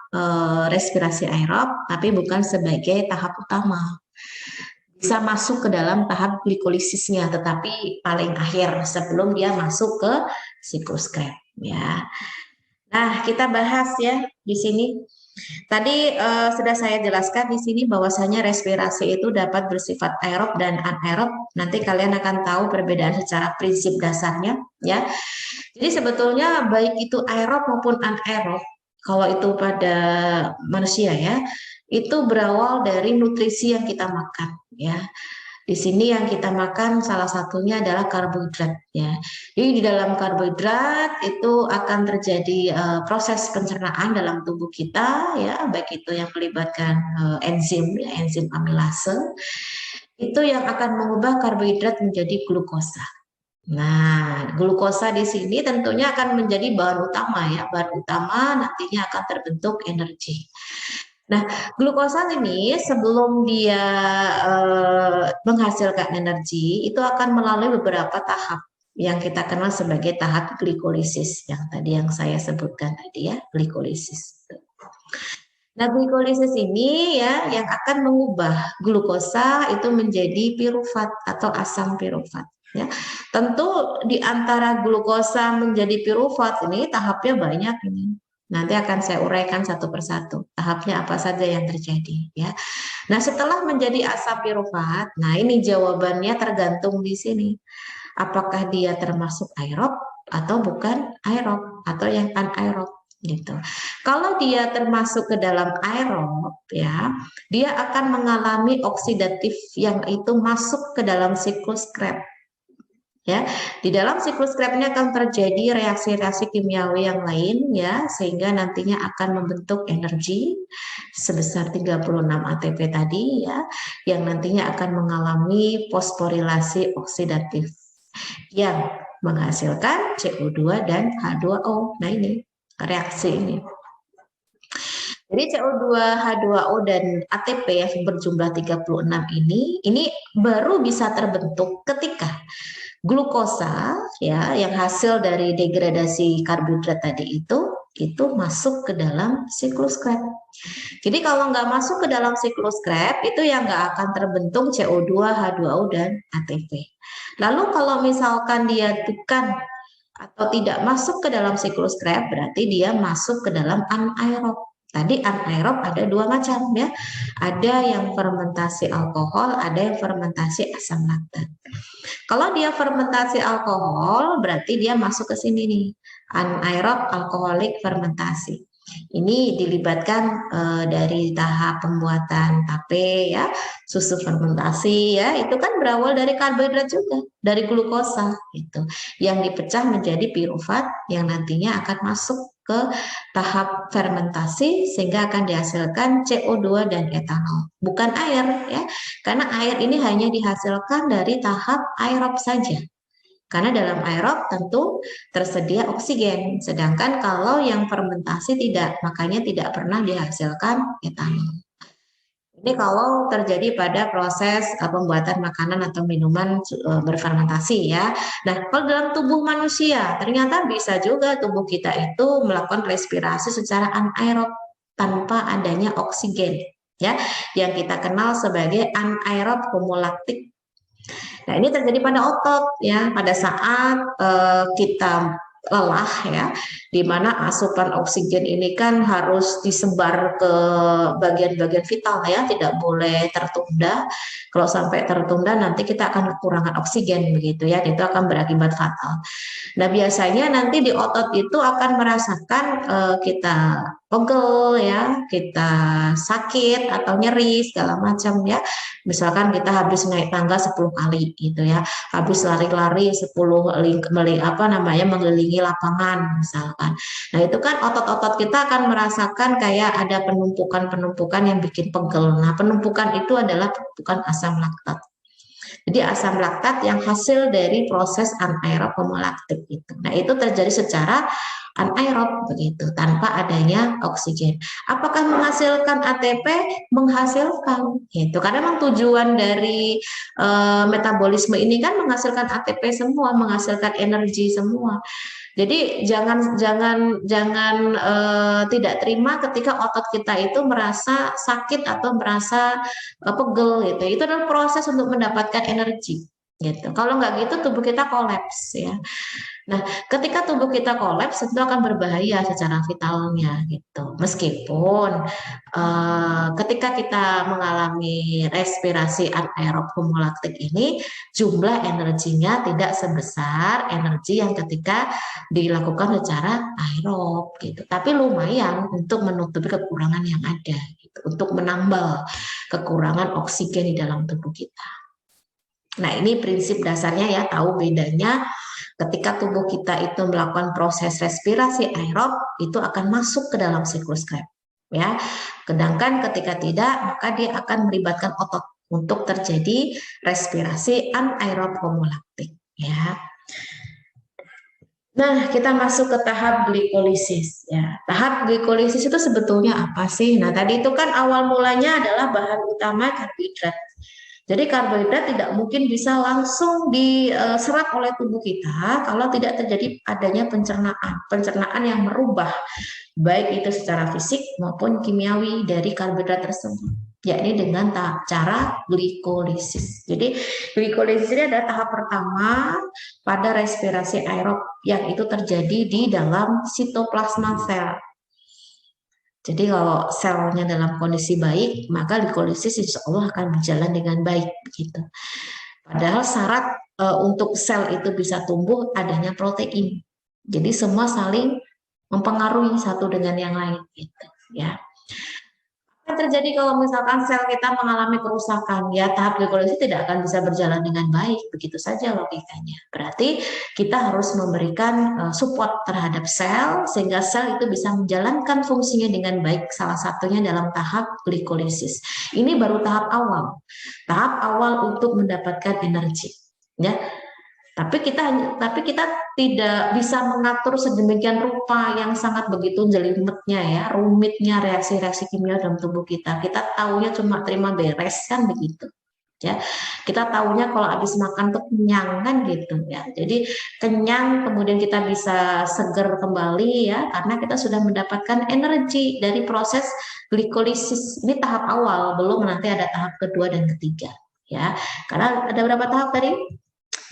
respirasi aerob, tapi bukan sebagai tahap utama. Bisa masuk ke dalam tahap glikolisisnya, tetapi paling akhir sebelum dia masuk ke siklus Krebs. Ya, nah kita bahas ya di sini. Tadi sudah saya jelaskan di sini bahwasanya respirasi itu dapat bersifat aerob dan anaerob. Nanti kalian akan tahu perbedaan secara prinsip dasarnya, ya. Jadi sebetulnya baik itu aerob maupun anaerob, kalau itu pada manusia ya, itu berawal dari nutrisi yang kita makan, ya. Di sini yang kita makan salah satunya adalah karbohidrat ya. Jadi di dalam karbohidrat itu akan terjadi proses pencernaan dalam tubuh kita ya, baik itu yang melibatkan enzim ya, enzim amilase. Itu yang akan mengubah karbohidrat menjadi glukosa. Nah, glukosa di sini tentunya akan menjadi bahan utama ya, bahan utama nantinya akan terbentuk energi. Nah, glukosa ini sebelum dia menghasilkan energi itu akan melalui beberapa tahap yang kita kenal sebagai tahap glikolisis yang saya sebutkan tadi ya, glikolisis. Nah, glikolisis ini ya yang akan mengubah glukosa itu menjadi pirufat atau asam pirufat. Ya, tentu di antara glukosa menjadi pirufat ini tahapnya banyak ini. Nanti akan saya uraikan satu persatu tahapnya apa saja yang terjadi ya. Nah, setelah menjadi asam pirufat, nah ini jawabannya tergantung di sini. Apakah dia termasuk aerob atau bukan aerob atau yang anaerob. gitu. Kalau dia termasuk ke dalam aerob ya, dia akan mengalami oksidatif yang itu masuk ke dalam siklus Krebs. Ya, di dalam siklus Krebs ini akan terjadi reaksi-reaksi kimiawi yang lain ya, sehingga nantinya akan membentuk energi sebesar 36 ATP tadi ya, yang nantinya akan mengalami fosforilasi oksidatif yang menghasilkan CO2 dan H2O. Nah, ini reaksi ini. Jadi CO2, H2O, dan ATP yang berjumlah 36 ini baru bisa terbentuk ketika glukosa ya yang hasil dari degradasi karbohidrat tadi itu masuk ke dalam siklus Krebs. Jadi kalau nggak masuk ke dalam siklus Krebs itu yang nggak akan terbentuk CO2, H2O, dan ATP. Lalu kalau misalkan dia bukan atau tidak masuk ke dalam siklus Krebs berarti dia masuk ke dalam anaerob. Tadi anaerob ada dua macam ya. Ada yang fermentasi alkohol, ada yang fermentasi asam laktat. Kalau dia fermentasi alkohol, berarti dia masuk ke sini nih, anaerob alkoholik fermentasi. Ini dilibatkan dari tahap pembuatan tape ya, susu fermentasi ya, itu kan berawal dari karbohidrat juga, dari glukosa gitu, yang dipecah menjadi piruvat yang nantinya akan masuk ke tahap fermentasi sehingga akan dihasilkan CO2 dan etanol, bukan air ya. Karena air ini hanya dihasilkan dari tahap aerob saja. Karena dalam aerob tentu tersedia oksigen, sedangkan kalau yang fermentasi tidak, makanya tidak pernah dihasilkan etanol. Ini kalau terjadi pada proses pembuatan makanan atau minuman berfermentasi ya. Nah, kalau dalam tubuh manusia, ternyata bisa juga tubuh kita itu melakukan respirasi secara anaerob tanpa adanya oksigen ya, yang kita kenal sebagai anaerob homolaktik. Nah, ini terjadi pada otot ya, pada saat kita lelah ya, di mana asupan oksigen ini kan harus disebar ke bagian-bagian vital ya, tidak boleh tertunda. Kalau sampai tertunda nanti kita akan kekurangan oksigen begitu ya, itu akan berakibat fatal. Nah, biasanya nanti di otot itu akan merasakan kita pegel ya, kita sakit atau nyeri segala macam ya. Misalkan kita habis naik tangga 10 kali gitu ya, habis lari-lari 10 mengelilingi lapangan misalkan. Nah, itu kan otot-otot kita akan merasakan kayak ada penumpukan-penumpukan yang bikin pegel. Nah, penumpukan itu adalah penumpukan asam laktat. Jadi asam laktat yang hasil dari proses anaerob homolaktik itu. Nah, itu terjadi secara anaerob begitu, tanpa adanya oksigen. Apakah menghasilkan ATP? Menghasilkan. Gitu. Karena memang tujuan dari metabolisme ini kan menghasilkan ATP semua, menghasilkan energi semua. Jadi jangan tidak terima ketika otot kita itu merasa sakit atau merasa pegel gitu. Itu adalah proses untuk mendapatkan energi gitu. Kalau nggak gitu tubuh kita kolaps ya. Nah, ketika tubuh kita kolaps itu akan berbahaya secara vitalnya gitu. Meskipun ketika kita mengalami respirasi anaerob homolaktik ini jumlah energinya tidak sebesar energi yang ketika dilakukan secara aerob gitu. Tapi lumayan untuk menutupi kekurangan yang ada gitu, untuk menambal kekurangan oksigen di dalam tubuh kita. Nah, ini prinsip dasarnya ya, tahu bedanya ketika tubuh kita itu melakukan proses respirasi aerob itu akan masuk ke dalam siklus Krebs ya. Sedangkan ketika tidak maka dia akan melibatkan otot untuk terjadi respirasi anaerob homolaktik ya. Nah, kita masuk ke tahap glikolisis ya. Tahap glikolisis itu sebetulnya apa sih? Nah, tadi itu kan awal mulanya adalah bahan utama karbohidrat. Jadi karbohidrat tidak mungkin bisa langsung diserap oleh tubuh kita kalau tidak terjadi adanya pencernaan yang merubah baik itu secara fisik maupun kimiawi dari karbohidrat tersebut, yakni dengan cara glikolisis. Jadi glikolisis ini adalah tahap pertama pada respirasi aerob yang itu terjadi di dalam sitoplasma sel. Jadi kalau selnya dalam kondisi baik, maka glikolisis insya Allah akan berjalan dengan baik gitu. Padahal syarat untuk sel itu bisa tumbuh adanya protein. Jadi semua saling mempengaruhi satu dengan yang lain gitu ya. Apa yang terjadi kalau misalkan sel kita mengalami kerusakan? Ya, tahap glikolisis tidak akan bisa berjalan dengan baik, begitu saja logikanya. Berarti kita harus memberikan support terhadap sel sehingga sel itu bisa menjalankan fungsinya dengan baik, salah satunya dalam tahap glikolisis. Ini baru tahap awal. Tahap awal untuk mendapatkan energi. Ya, tapi kita tidak bisa mengatur sedemikian rupa yang sangat begitu jelimetnya ya, rumitnya reaksi-reaksi kimia dalam tubuh kita. Kita taunya cuma terima beres kan begitu. Ya, kita taunya kalau habis makan tuh kenyang kan gitu ya. Jadi kenyang kemudian kita bisa seger kembali ya karena kita sudah mendapatkan energi dari proses glikolisis. Ini tahap awal, belum nanti ada tahap kedua dan ketiga ya. Karena ada berapa tahap tadi?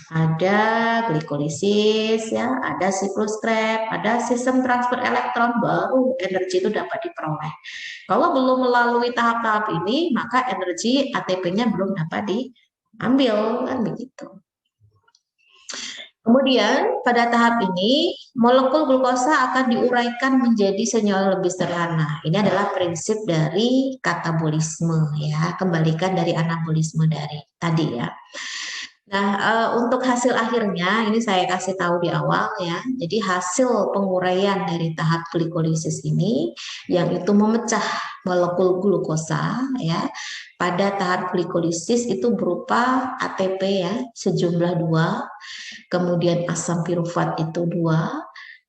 Ada glikolisis, ya, ada siklus Krebs, ada sistem transfer elektron, baru energi itu dapat diperoleh. Kalau belum melalui tahap-tahap ini, maka energi ATP-nya belum dapat diambil, kan begitu. Kemudian pada tahap ini molekul glukosa akan diuraikan menjadi senyawa lebih sederhana. Ini adalah prinsip dari katabolisme ya, kembalikan dari anabolisme dari tadi ya. Nah, untuk hasil akhirnya ini saya kasih tahu di awal ya. Jadi hasil penguraian dari tahap glikolisis ini yang itu memecah molekul glukosa ya pada tahap glikolisis itu berupa ATP ya sejumlah 2, kemudian asam pirufat itu 2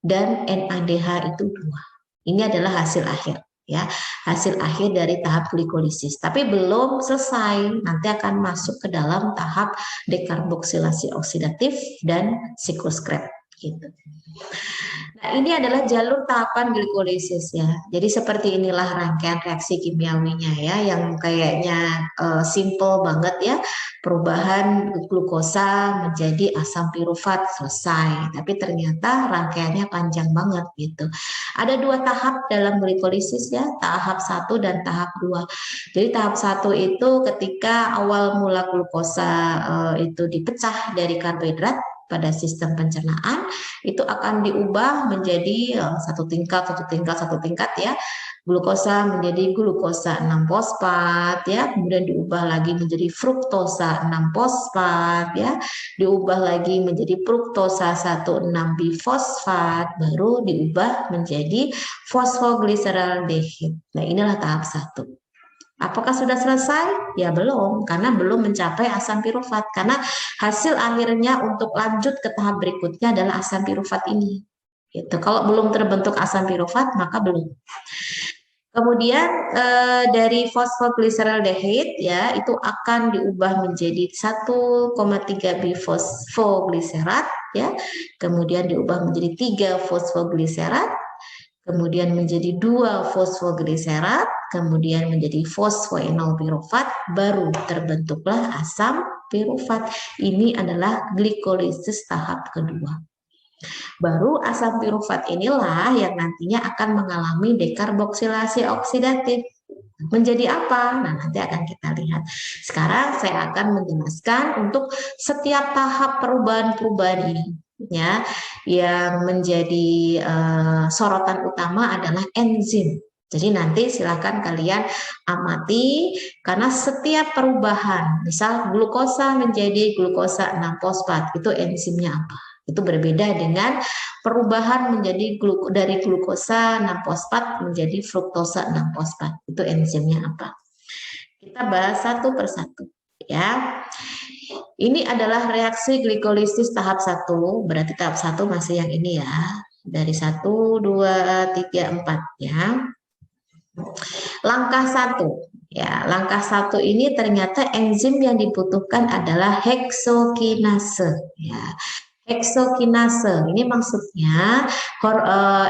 dan NADH itu 2. Ini adalah hasil akhir ya, hasil akhir dari tahap glikolisis. Tapi belum selesai, nanti akan masuk ke dalam tahap dekarboksilasi oksidatif dan siklus Krebs gitu. Nah, ini adalah jalur tahapan glikolisis ya. Jadi seperti inilah rangkaian reaksi kimiawinya ya, yang kayaknya simple banget ya. Perubahan glukosa menjadi asam pirufat selesai. Tapi ternyata rangkaiannya panjang banget gitu. Ada 2 tahap dalam glikolisis ya, tahap 1 dan tahap 2. Jadi tahap 1 itu ketika awal mula glukosa itu dipecah dari karbohidrat pada sistem pencernaan itu akan diubah menjadi satu tingkat ya. Glukosa menjadi glukosa 6 fosfat ya, kemudian diubah lagi menjadi fruktosa 6 fosfat ya, diubah lagi menjadi fruktosa 16 bifosfat, baru diubah menjadi fosfogliseraldehid. Nah, inilah tahap 1. Apakah sudah selesai? Ya belum, karena belum mencapai asam pirufat. Karena hasil akhirnya untuk lanjut ke tahap berikutnya adalah asam pirufat ini. Gitu. Kalau belum terbentuk asam pirufat, maka belum. Kemudian dari fosfogliseraldehid ya itu akan diubah menjadi 1,3 bifosfogliserat ya. Kemudian diubah menjadi 3 fosfogliserat, kemudian menjadi 2 fosfogliserat, kemudian menjadi fosfoenol pirufat, baru terbentuklah asam pirufat. Ini adalah glikolisis tahap kedua. Baru asam pirufat inilah yang nantinya akan mengalami dekarboksilasi oksidatif. Menjadi apa? Nah, nanti akan kita lihat. Sekarang saya akan menjelaskan untuk setiap tahap perubahan-perubahan ini. Ya, yang menjadi sorotan utama adalah enzim. Jadi nanti silakan kalian amati karena setiap perubahan, misal glukosa menjadi glukosa 6 fosfat, itu enzimnya apa? Itu berbeda dengan perubahan menjadi dari glukosa 6 fosfat menjadi fruktosa 6 fosfat. Itu enzimnya apa? Kita bahas satu persatu ya. Ini adalah reaksi glikolisis tahap 1, berarti tahap 1 masih yang ini ya. Dari 1, 2, 3, 4 ya. Langkah 1 ya, langkah 1 ini ternyata enzim yang dibutuhkan adalah heksokinase ya. Heksokinase ini maksudnya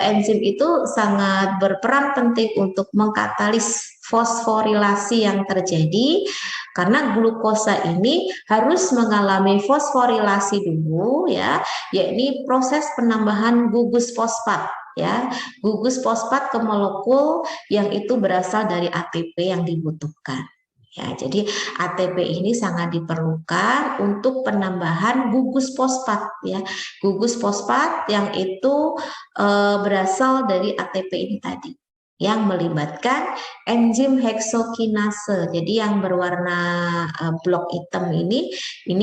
enzim itu sangat berperan penting untuk mengkatalis fosforilasi yang terjadi karena glukosa ini harus mengalami fosforilasi dulu ya, yakni proses penambahan gugus fosfat ya, gugus fosfat ke molekul yang itu berasal dari ATP yang dibutuhkan. Ya, jadi ATP ini sangat diperlukan untuk penambahan gugus fosfat ya. Gugus fosfat yang itu berasal dari ATP ini tadi yang melibatkan enzim heksokinase. Jadi yang berwarna blok hitam ini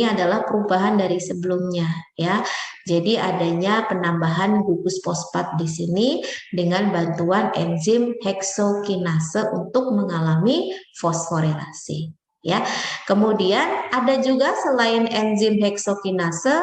adalah perubahan dari sebelumnya ya. Jadi adanya penambahan gugus fosfat di sini dengan bantuan enzim heksokinase untuk mengalami fosforilasi ya. Kemudian ada juga selain enzim heksokinase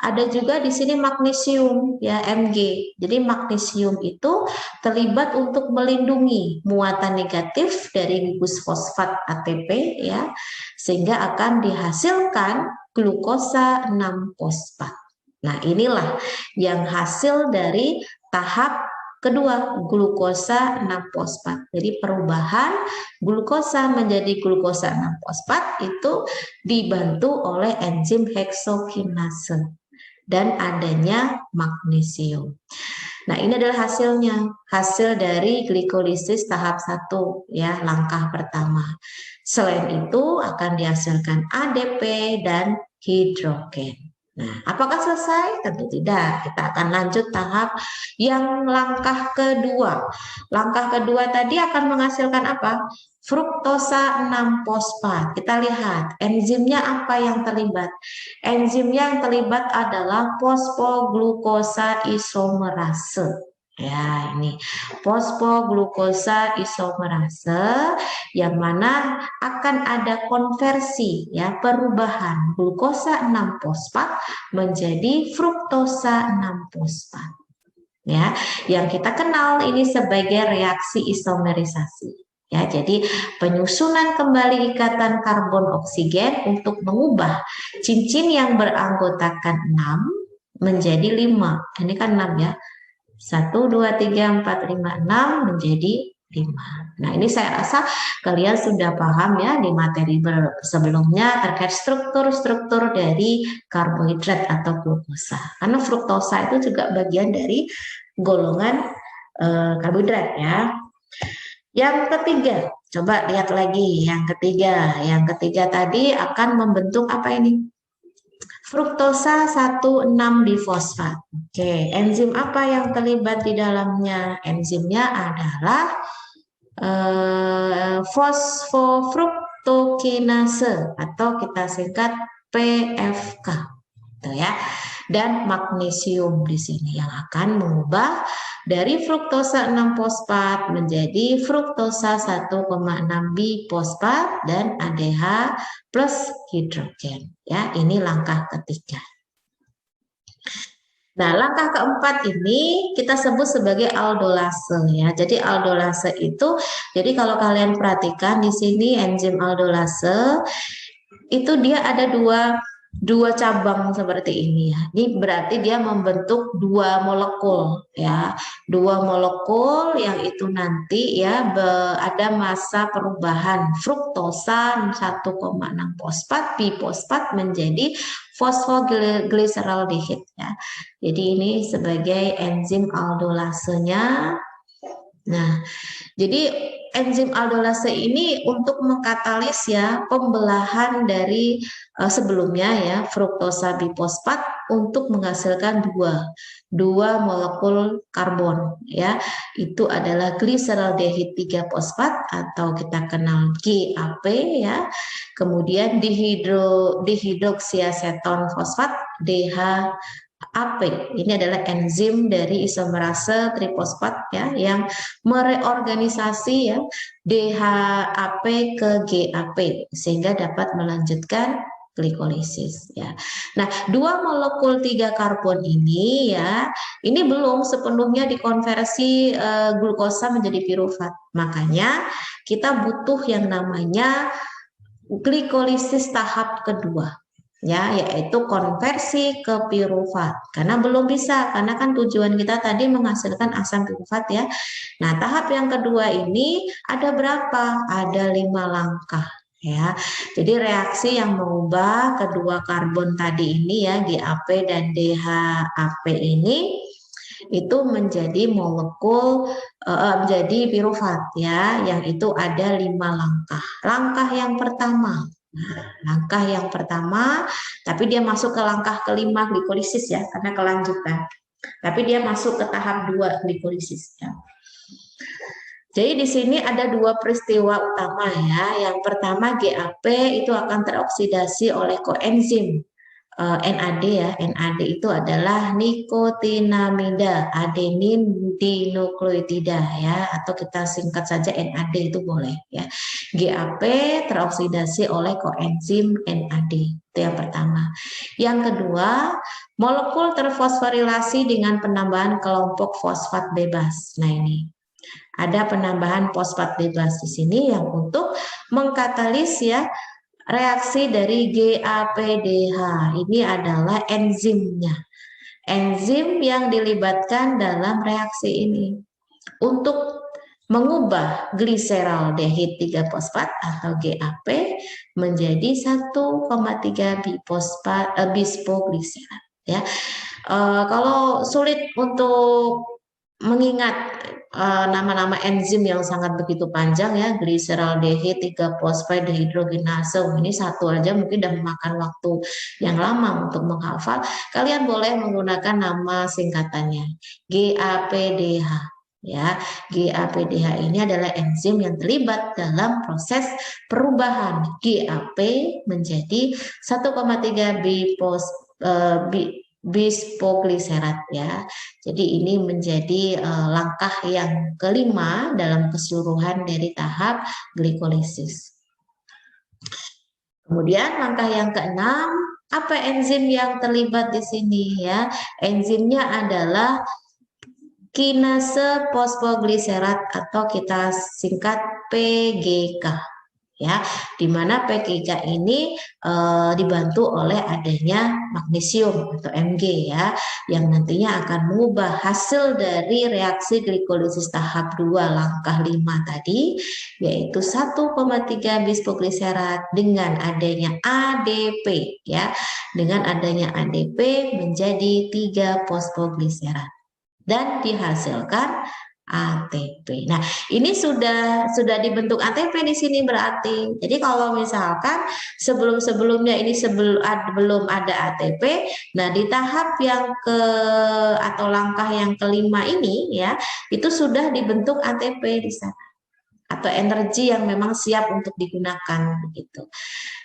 ada juga di sini magnesium ya, Mg. Jadi magnesium itu terlibat untuk melindungi muatan negatif dari gugus fosfat ATP ya, sehingga akan dihasilkan glukosa 6-fosfat. Nah, inilah yang hasil dari tahap kedua, glukosa 6-fosfat. Jadi perubahan glukosa menjadi glukosa 6-fosfat itu dibantu oleh enzim heksokinase dan adanya magnesium. Nah, ini adalah hasilnya, hasil dari glikolisis tahap 1 ya, langkah pertama. Selain itu akan dihasilkan ADP dan hidrogen. Nah, apakah selesai? Tentu tidak. Kita akan lanjut tahap yang langkah kedua. Langkah kedua tadi akan menghasilkan apa? Fruktosa 6-fosfat. Kita lihat enzimnya apa yang terlibat. Enzim yang terlibat adalah fosfoglukosa isomerase. Ya, ini fosfoglukosa isomerase yang mana akan ada konversi ya, perubahan glukosa 6-fosfat menjadi fruktosa 6-fosfat. Ya, yang kita kenal ini sebagai reaksi isomerisasi. Ya, jadi penyusunan kembali ikatan karbon oksigen untuk mengubah cincin yang beranggotakan 6 menjadi 5. Ini kan 6 ya. 1, 2, 3, 4, 5, 6 menjadi 5. Nah, ini saya rasa kalian sudah paham ya di materi sebelumnya terkait struktur-struktur dari karbohidrat atau glukosa. Karena fruktosa itu juga bagian dari golongan karbohidrat ya. Yang ketiga, coba lihat lagi yang ketiga. Yang ketiga tadi akan membentuk apa ini? Fruktosa 1,6-difosfat. Oke, enzim apa yang terlibat di dalamnya? Enzimnya adalah fosfofruktokinase atau kita singkat PFK. Gitu ya. Dan magnesium di sini yang akan mengubah dari fruktosa 6-fosfat menjadi fruktosa 1,6-bifosfat dan ADH plus hidrogen. Ya, ini langkah ketiga. Nah, langkah keempat ini kita sebut sebagai aldolase ya. Jadi aldolase itu, jadi kalau kalian perhatikan di sini enzim aldolase itu dia ada dua cabang seperti ini ya. Ini berarti dia membentuk dua molekul ya. Dua molekul yang itu nanti ya ada masa perubahan fruktosa 1,6 fosfat bifosfat menjadi fosfoglyceraldehyde ya. Jadi ini sebagai enzim aldolasenya. Nah, jadi enzim aldolase ini untuk mengkatalis ya pembelahan dari sebelumnya ya fruktosa bifosfat untuk menghasilkan dua molekul karbon ya. Itu adalah gliseraldehyde 3-fosfat atau kita kenal GAP ya. Kemudian dihidroksiaseton fosfat DHAP. Ini adalah enzim dari isomerase trifosfat ya yang mereorganisasi ya DHAP ke GAP sehingga dapat melanjutkan glikolisis ya. Nah, dua molekul 3 karbon ini ya, ini belum sepenuhnya dikonversi glukosa menjadi pirufat. Makanya kita butuh yang namanya glikolisis tahap kedua ya, yaitu konversi ke pirufat. Karena belum bisa, karena kan tujuan kita tadi menghasilkan asam pirufat ya. Nah, tahap yang kedua ini ada berapa? Ada 5 langkah ya. Jadi reaksi yang mengubah kedua karbon tadi ini ya, GAP dan DHAP itu menjadi molekul menjadi pirufat ya, yang itu ada 5 langkah. Langkah yang pertama, tapi dia masuk ke langkah kelima glikolisis ya, karena kelanjutan. Tapi dia masuk ke tahap 2 glikolisis ya. Jadi di sini ada 2 peristiwa utama ya. Yang pertama GAP itu akan teroksidasi oleh koenzim NAD ya. NAD itu adalah nikotinamida adenin dinukleotida ya, atau kita singkat saja NAD itu boleh ya. GAP teroksidasi oleh koenzim NAD. Itu yang pertama. Yang kedua, molekul terfosforilasi dengan penambahan kelompok fosfat bebas. Nah, ini ada penambahan fosfat bebas di sini yang untuk mengkatalis ya reaksi dari GAPDH. Ini adalah enzimnya. Enzim yang dilibatkan dalam reaksi ini untuk mengubah gliseraldehid 3 fosfat atau GAP menjadi 1,3 bisfosfoglycerat ya. Kalau sulit untuk mengingat nama-nama enzim yang sangat begitu panjang ya, gliseraldehid 3 fosfat dehidrogenase, ini satu aja mungkin udah memakan waktu yang lama untuk menghafal. Kalian boleh menggunakan nama singkatannya GAPDH ya. GAPDH ini adalah enzim yang terlibat dalam proses perubahan GAP menjadi 1,3 bisfosfoglycerat ya. Jadi ini menjadi langkah yang kelima dalam keseluruhan dari tahap glikolisis. Kemudian langkah yang keenam, apa enzim yang terlibat di sini ya? Enzimnya adalah kinase fosfoglycerat atau kita singkat PGK ya, di mana PGK ini dibantu oleh adanya magnesium atau Mg ya, yang nantinya akan mengubah hasil dari reaksi glikolisis tahap 2 langkah 5 tadi, yaitu 1,3 bisfosfoglycerat dengan adanya ADP ya, dengan adanya ADP menjadi 3 fosfoglycerat dan dihasilkan ATP. Nah, ini sudah dibentuk ATP di sini berarti. Jadi kalau misalkan sebelum-sebelumnya ini belum ada ATP, nah di tahap yang atau langkah yang kelima ini ya, itu sudah dibentuk ATP di sana, atau energi yang memang siap untuk digunakan begitu.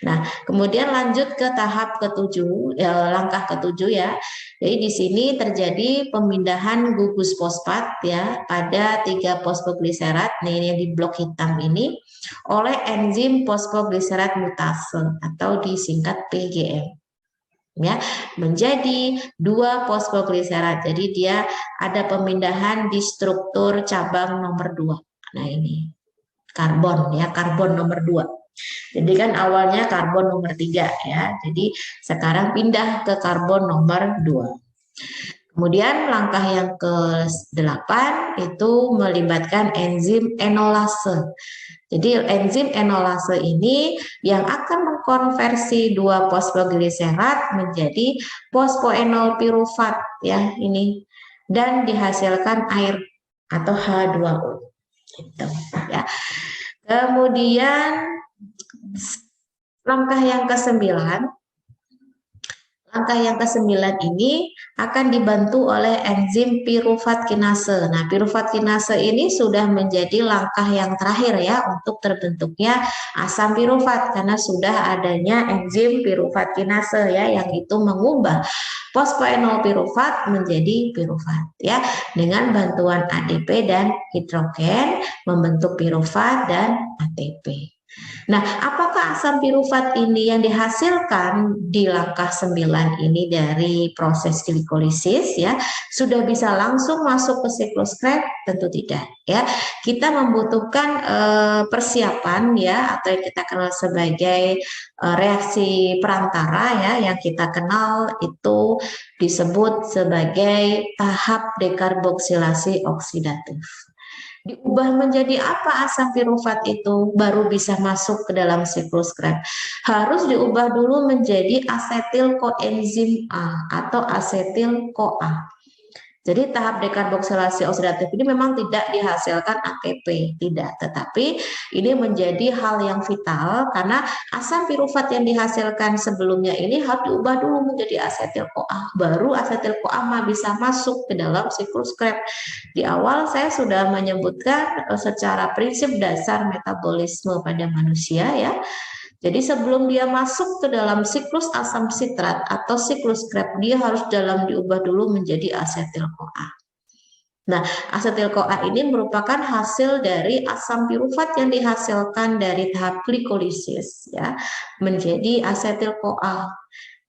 Nah, kemudian lanjut ke tahap ketujuh, langkah ketujuh ya. Jadi di sini terjadi pemindahan gugus fosfat ya pada 3 fosfoglycerat, nih yang di blok hitam ini, oleh enzim fosfoglycerat mutase atau disingkat PGM ya, menjadi 2 fosfoglycerat. Jadi dia ada pemindahan di struktur cabang nomor 2. Nah, ini karbon ya, karbon nomor 2. Jadi kan awalnya karbon nomor 3 ya. Jadi sekarang pindah ke karbon nomor 2. Kemudian langkah yang ke-8 itu melibatkan enzim enolase. Jadi enzim enolase ini yang akan mengkonversi 2 fosfoglycerat menjadi fosfoenol pirufat ya ini, dan dihasilkan air atau H2O gitu ya. Kemudian langkah yang ke-9 ini akan dibantu oleh enzim pirufat kinase. Nah, pirufat kinase ini sudah menjadi langkah yang terakhir ya untuk terbentuknya asam pirufat, karena sudah adanya enzim pirufat kinase ya, yang itu mengubah fosfoenol pirufat menjadi pirufat ya, dengan bantuan ADP dan hidrogen membentuk pirufat dan ATP. Nah, apakah asam pirufat ini yang dihasilkan di langkah 9 ini dari proses glikolisis ya sudah bisa langsung masuk ke siklus Krebs? Tentu tidak ya. Kita membutuhkan persiapan ya, atau yang kita kenal sebagai reaksi perantara ya, yang kita kenal itu disebut sebagai tahap dekarboksilasi oksidatif. Diubah menjadi apa asam pirufat itu baru bisa masuk ke dalam siklus Krebs? Harus diubah dulu menjadi asetil koenzim A atau asetil CoA. Jadi tahap dekarboksilasi oksidatif ini memang tidak dihasilkan ATP, tidak. Tetapi ini menjadi hal yang vital karena asam pirufat yang dihasilkan sebelumnya ini harus diubah dulu menjadi asetil-CoA. Baru asetil-CoA bisa masuk ke dalam siklus Krebs. Di awal saya sudah menyebutkan secara prinsip dasar metabolisme pada manusia ya. Jadi sebelum dia masuk ke dalam siklus asam sitrat atau siklus Krebs, dia harus diubah dulu menjadi asetil-CoA. Nah, asetil-CoA ini merupakan hasil dari asam pirufat yang dihasilkan dari tahap glikolisis ya menjadi asetil-CoA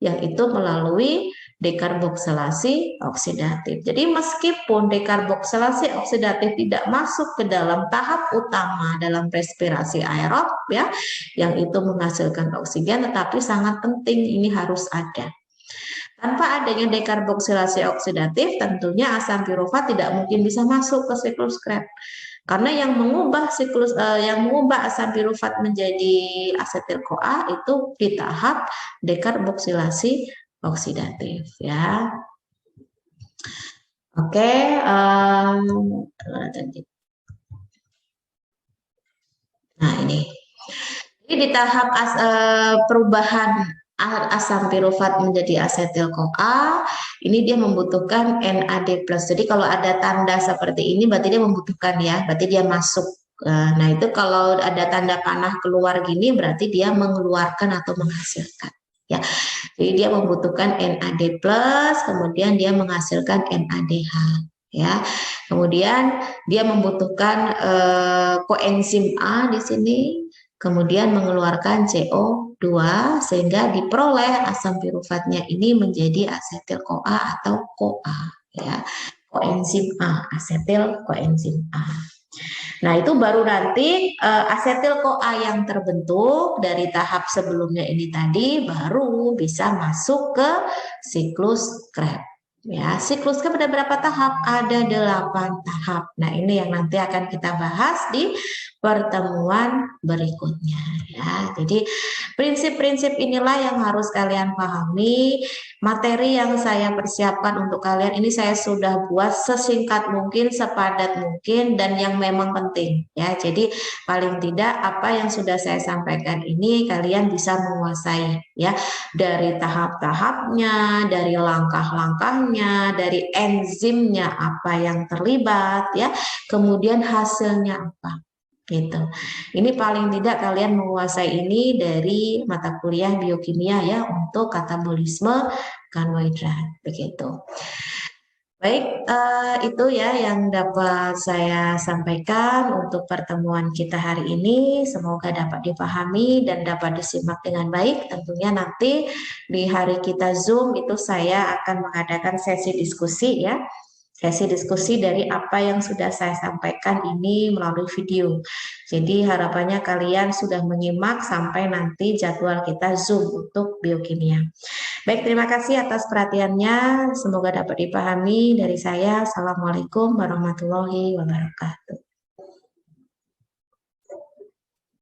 yang itu melalui dekarboksilasi oksidatif. Jadi meskipun dekarboksilasi oksidatif tidak masuk ke dalam tahap utama dalam respirasi aerob ya, yang itu menghasilkan oksigen, tetapi sangat penting ini harus ada. Tanpa adanya dekarboksilasi oksidatif, tentunya asam pirufat tidak mungkin bisa masuk ke siklus Krebs. Karena yang mengubah asam pirufat menjadi asetil-CoA itu di tahap dekarboksilasi oksidatif ya. Oke, nah ini. Jadi di tahap perubahan asam pirufat menjadi asetil-CoA, ini dia membutuhkan NAD+. Jadi kalau ada tanda seperti ini berarti dia membutuhkan ya, berarti dia masuk. Nah itu kalau ada tanda panah keluar gini berarti dia mengeluarkan atau menghasilkan. Ya, jadi dia membutuhkan NAD+, kemudian dia menghasilkan NADH. Ya, kemudian dia membutuhkan koenzim A di sini, kemudian mengeluarkan CO2 sehingga diperoleh asam piruvatnya ini menjadi asetil-CoA atau CoA ya. Koenzim A, asetil koenzim A. Nah, itu baru nanti asetil-CoA yang terbentuk dari tahap sebelumnya ini tadi baru bisa masuk ke siklus Krebs. Ya, siklus Krebs ada berapa tahap? Ada 8 tahap. Nah, ini yang nanti akan kita bahas di pertemuan berikutnya ya. Jadi prinsip-prinsip inilah yang harus kalian pahami. Materi yang saya persiapkan untuk kalian ini saya sudah buat sesingkat mungkin, sepadat mungkin dan yang memang penting ya. Jadi paling tidak apa yang sudah saya sampaikan ini kalian bisa menguasai ya, dari tahap-tahapnya, dari langkah-langkahnya, dari enzimnya apa yang terlibat ya, kemudian hasilnya apa gitu. Ini paling tidak kalian menguasai ini dari mata kuliah biokimia ya untuk katabolisme karbohidrat begitu. Baik, itu ya yang dapat saya sampaikan untuk pertemuan kita hari ini. Semoga dapat dipahami dan dapat disimak dengan baik. Tentunya nanti di hari kita Zoom itu saya akan mengadakan sesi diskusi ya. Sesi diskusi dari apa yang sudah saya sampaikan ini melalui video. Jadi harapannya kalian sudah menyimak sampai nanti jadwal kita Zoom untuk biokimia. Baik, terima kasih atas perhatiannya. Semoga dapat dipahami dari saya. Assalamualaikum warahmatullahi wabarakatuh.